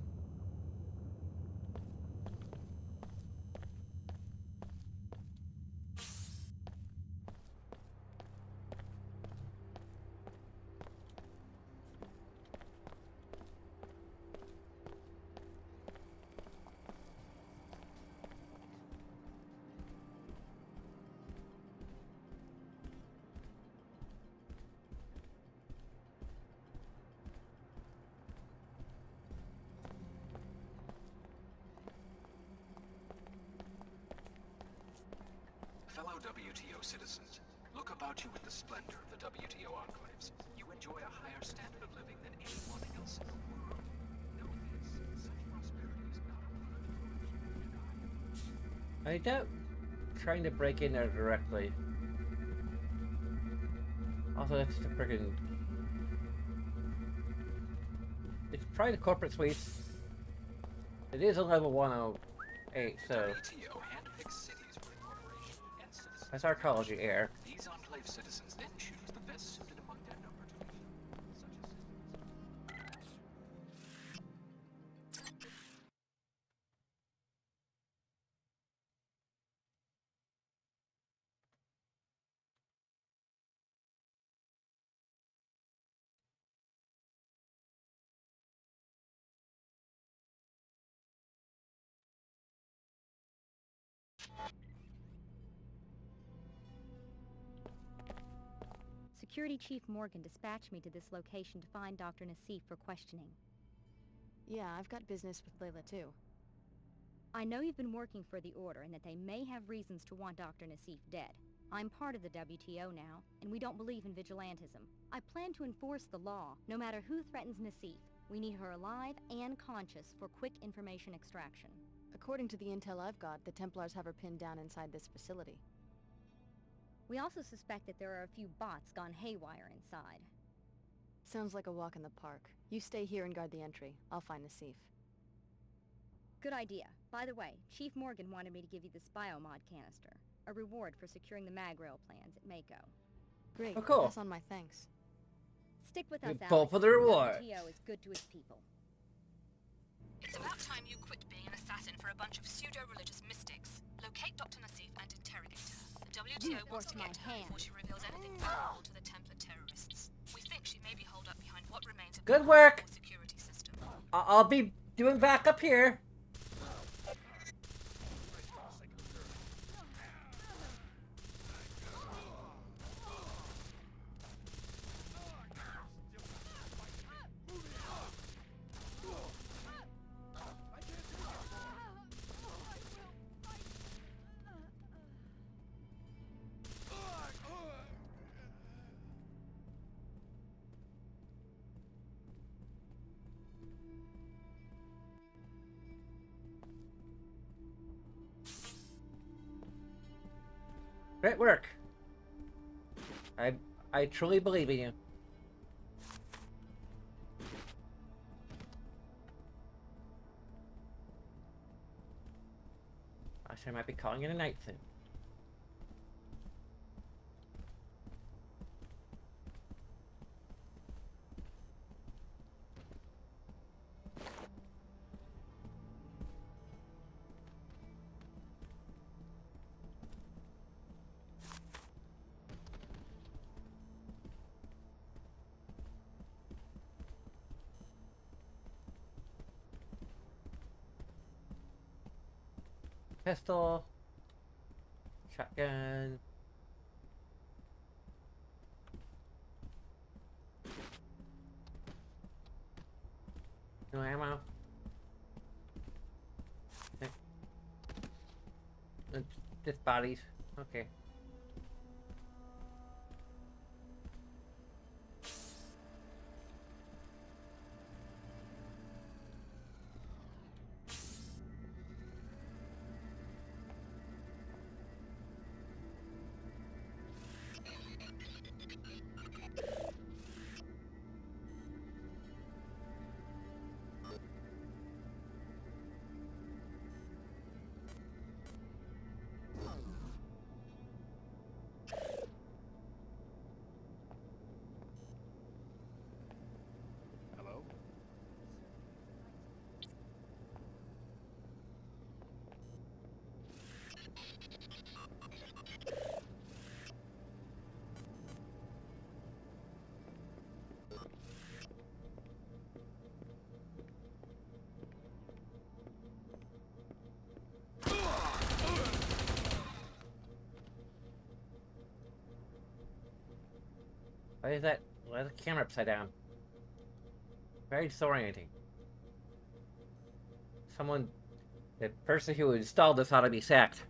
Fellow WTO citizens, look about you with the splendor of the WTO enclaves. You enjoy a higher standard of living than anyone else in the world. Know this, such prosperity is not a product of I doubt trying to break in there directly. Also, that's the friggin'... It's probably the corporate suite. It is a level 108, so... WTO handpicks cities for incorporation and citizens. That's arcology air. These enclave citizens then choose the best suited among their number to fulfill such assistance. Security Chief Morgan dispatched me to this location to find Dr. Nassif for questioning. Yeah, I've got business with Layla too. I know you've been working for the Order and that they may have reasons to want Dr. Nassif dead. I'm part of the WTO now, and we don't believe in vigilantism. I plan to enforce the law, no matter who threatens Nassif. We need her alive and conscious for quick information extraction. According to the intel I've got, the Templars have her pinned down inside this facility. We also suspect that there are a few bots gone haywire inside. Sounds like a walk in the park. You stay here and guard the entry. I'll find Nassif. Good idea. By the way, Chief Morgan wanted me to give you this biomod canister, a reward for securing the mag rail plans at Mako. Great. Oh, cool. Pass on my thanks. Stick with us, You pull for the reward. WTO is good to its people. It's about time you quit being an assassin for a bunch of pseudo-religious mystics. Locate Dr. Nassif and interrogate her. The WTO wants to get her before she reveals anything valuable to the Templar terrorists. We think she may be holed up behind Good work. I'll be doing backup here. Great work. I truly believe in you. I might be calling it a night soon. Pistol. Shotgun. No ammo. Okay. Just bodies. Okay. Hello? Why is that? Why is the camera upside down? Very disorienting. Someone, the person who installed this ought to be sacked.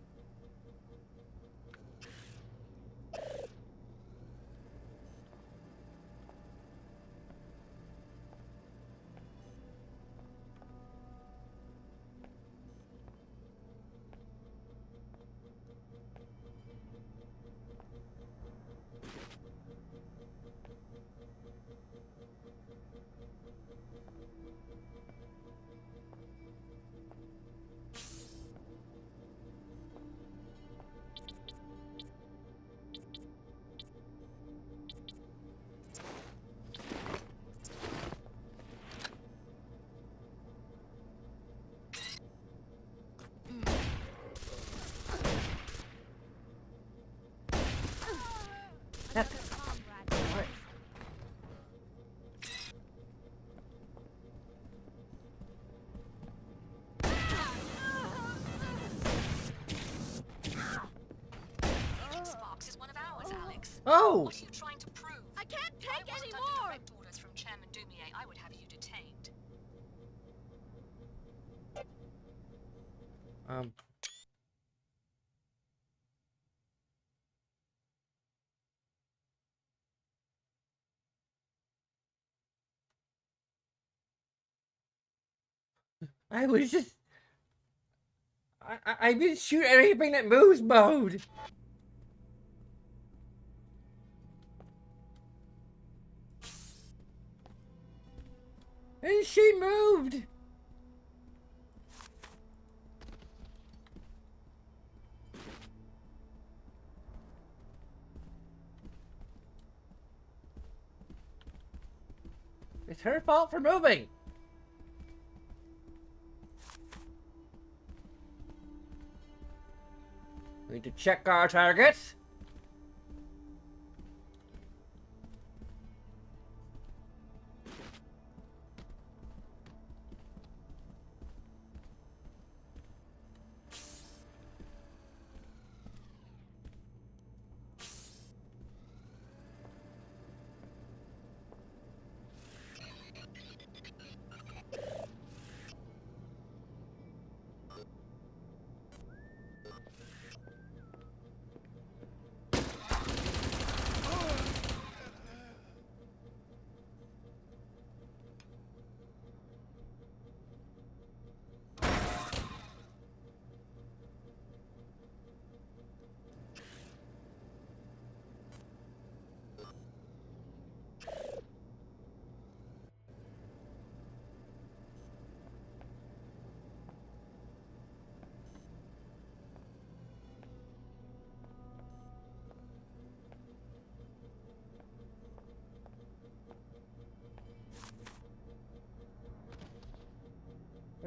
Sparks is one of ours, Alex. Oh! What are you trying to prove? I can't take any more! Direct orders from Chairman Dumier, I would have you detained. I was just... I didn't shoot anything that moves mode! And she moved! It's her fault for moving! We need to check our targets.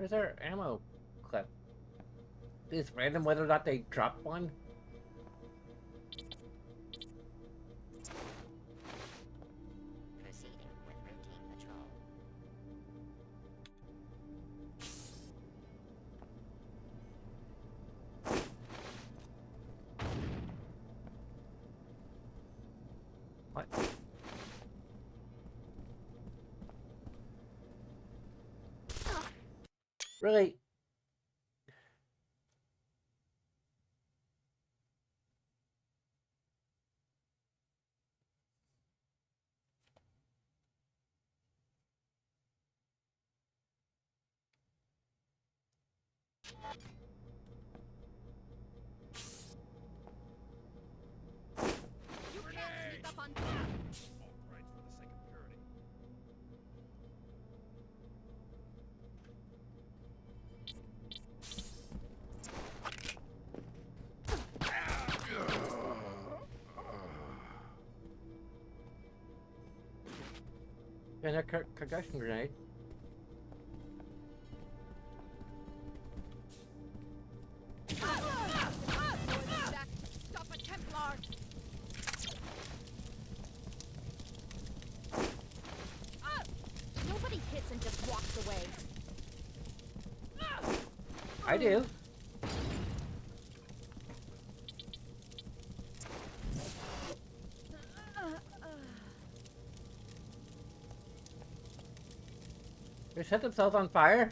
Where's their ammo clip? Is random whether or not they drop one? Proceeding with routine patrol. What? Really? You can't sneak up on me. All right, for the sake of purity. And a concussion grenade. Stop a Templar! Nobody hits and just walks away. I do. They set themselves on fire?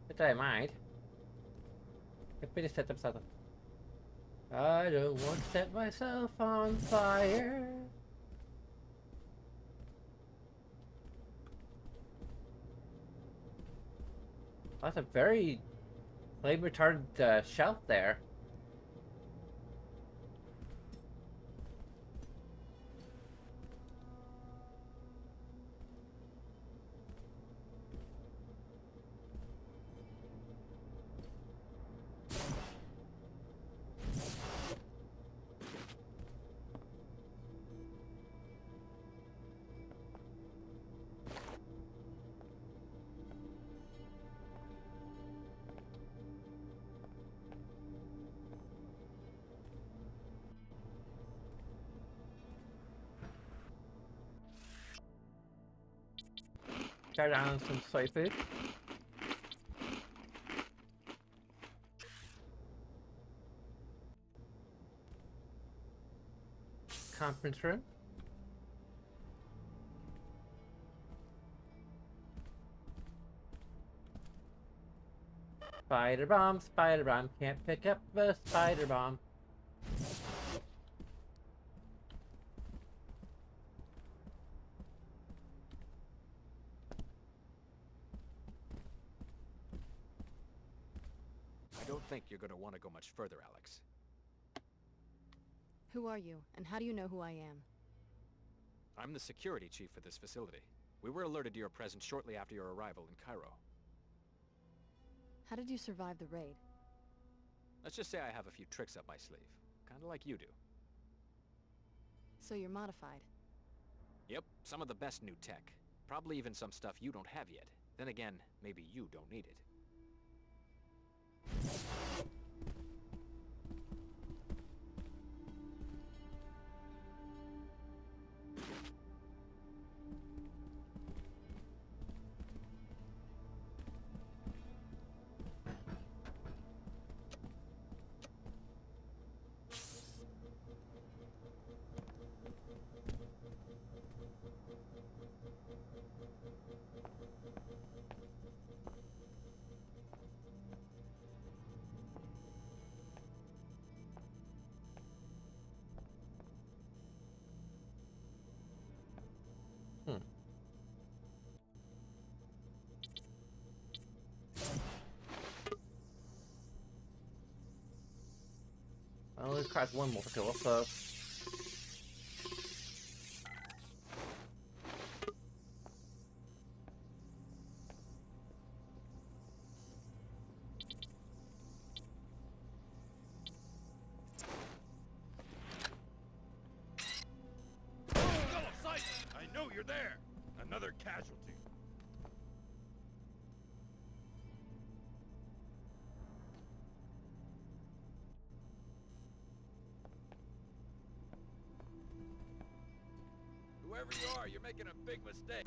But I mind. If they just set themselves on. I don't want to set myself on fire. That's a very flame retardant shelf there. Try down some soy food. Conference room. Spider bomb, can't pick up a spider bomb. I don't think you're gonna want to go much further, Alex. Who are you, and how do you know who I am? I'm the security chief for this facility. We were alerted to your presence shortly after your arrival in Cairo. How did you survive the raid? Let's just say I have a few tricks up my sleeve. Kinda like you do. So you're modified. Yep, some of the best new tech. Probably even some stuff you don't have yet. Then again, maybe you don't need it. I only cracked one more kill, so. casualty. Whoever you are, you're making a big mistake.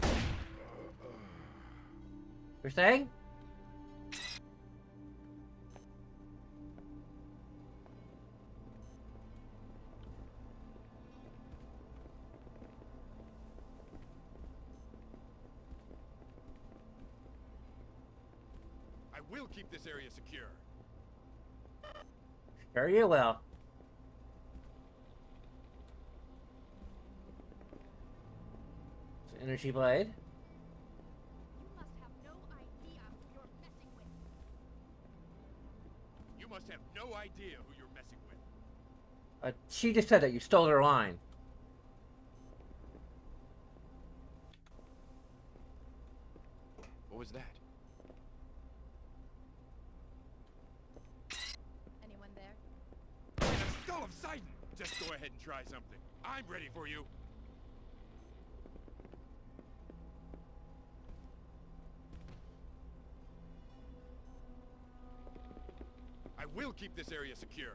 You're saying? I will keep this area secure. Sure you will. Energy blade. You must have no idea who you're messing with. She just said that you stole her line. What was that? Anyone there? The skull of Sidon! Just go ahead and try something. I'm ready for you. I will keep this area secure.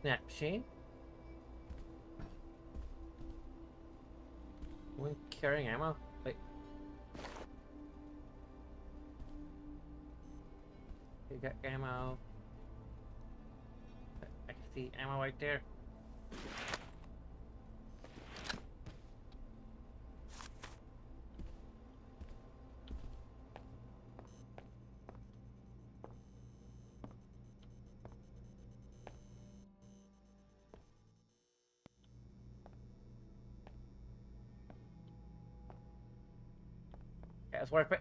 Snap machine. One carrying ammo. Wait. You got ammo. I can see ammo right there. Yeah, it's worth it.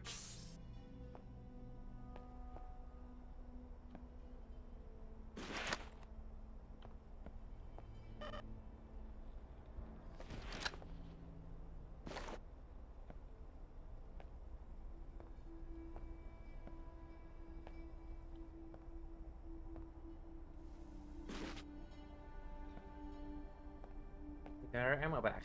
We got our ammo back.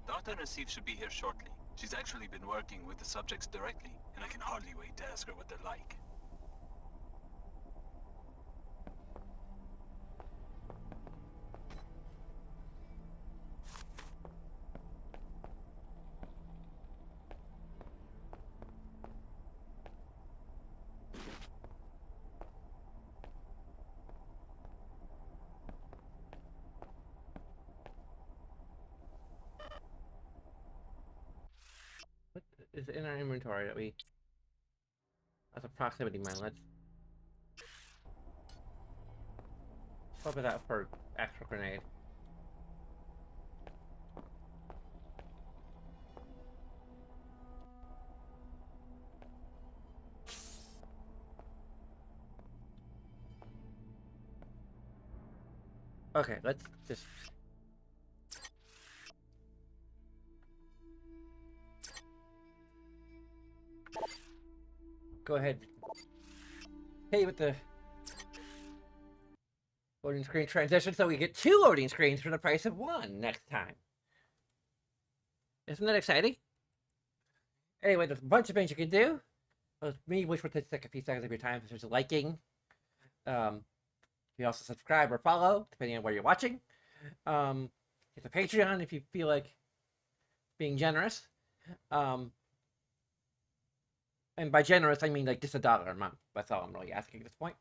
Dr. Nassif should be here shortly. She's actually been working with the subjects directly, and I can hardly wait to ask her what they're like. What is in our inventory that we... That's a proximity mine. Let's swap it out for extra grenade. Okay, let's just... Go ahead. Hey, with the loading screen transition, so we get 2 loading screens for the price of 1 next time. Isn't that exciting? Anyway, there's a bunch of things you can do. Me, which would take a few seconds of your time, such as liking. You also subscribe or follow, depending on where you're watching. It's a Patreon if you feel like being generous. And by generous, I mean like just $1 a month. That's all I'm really asking at this point.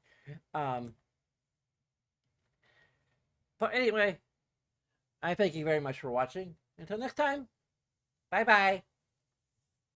But anyway, I thank you very much for watching. Until next time, bye-bye.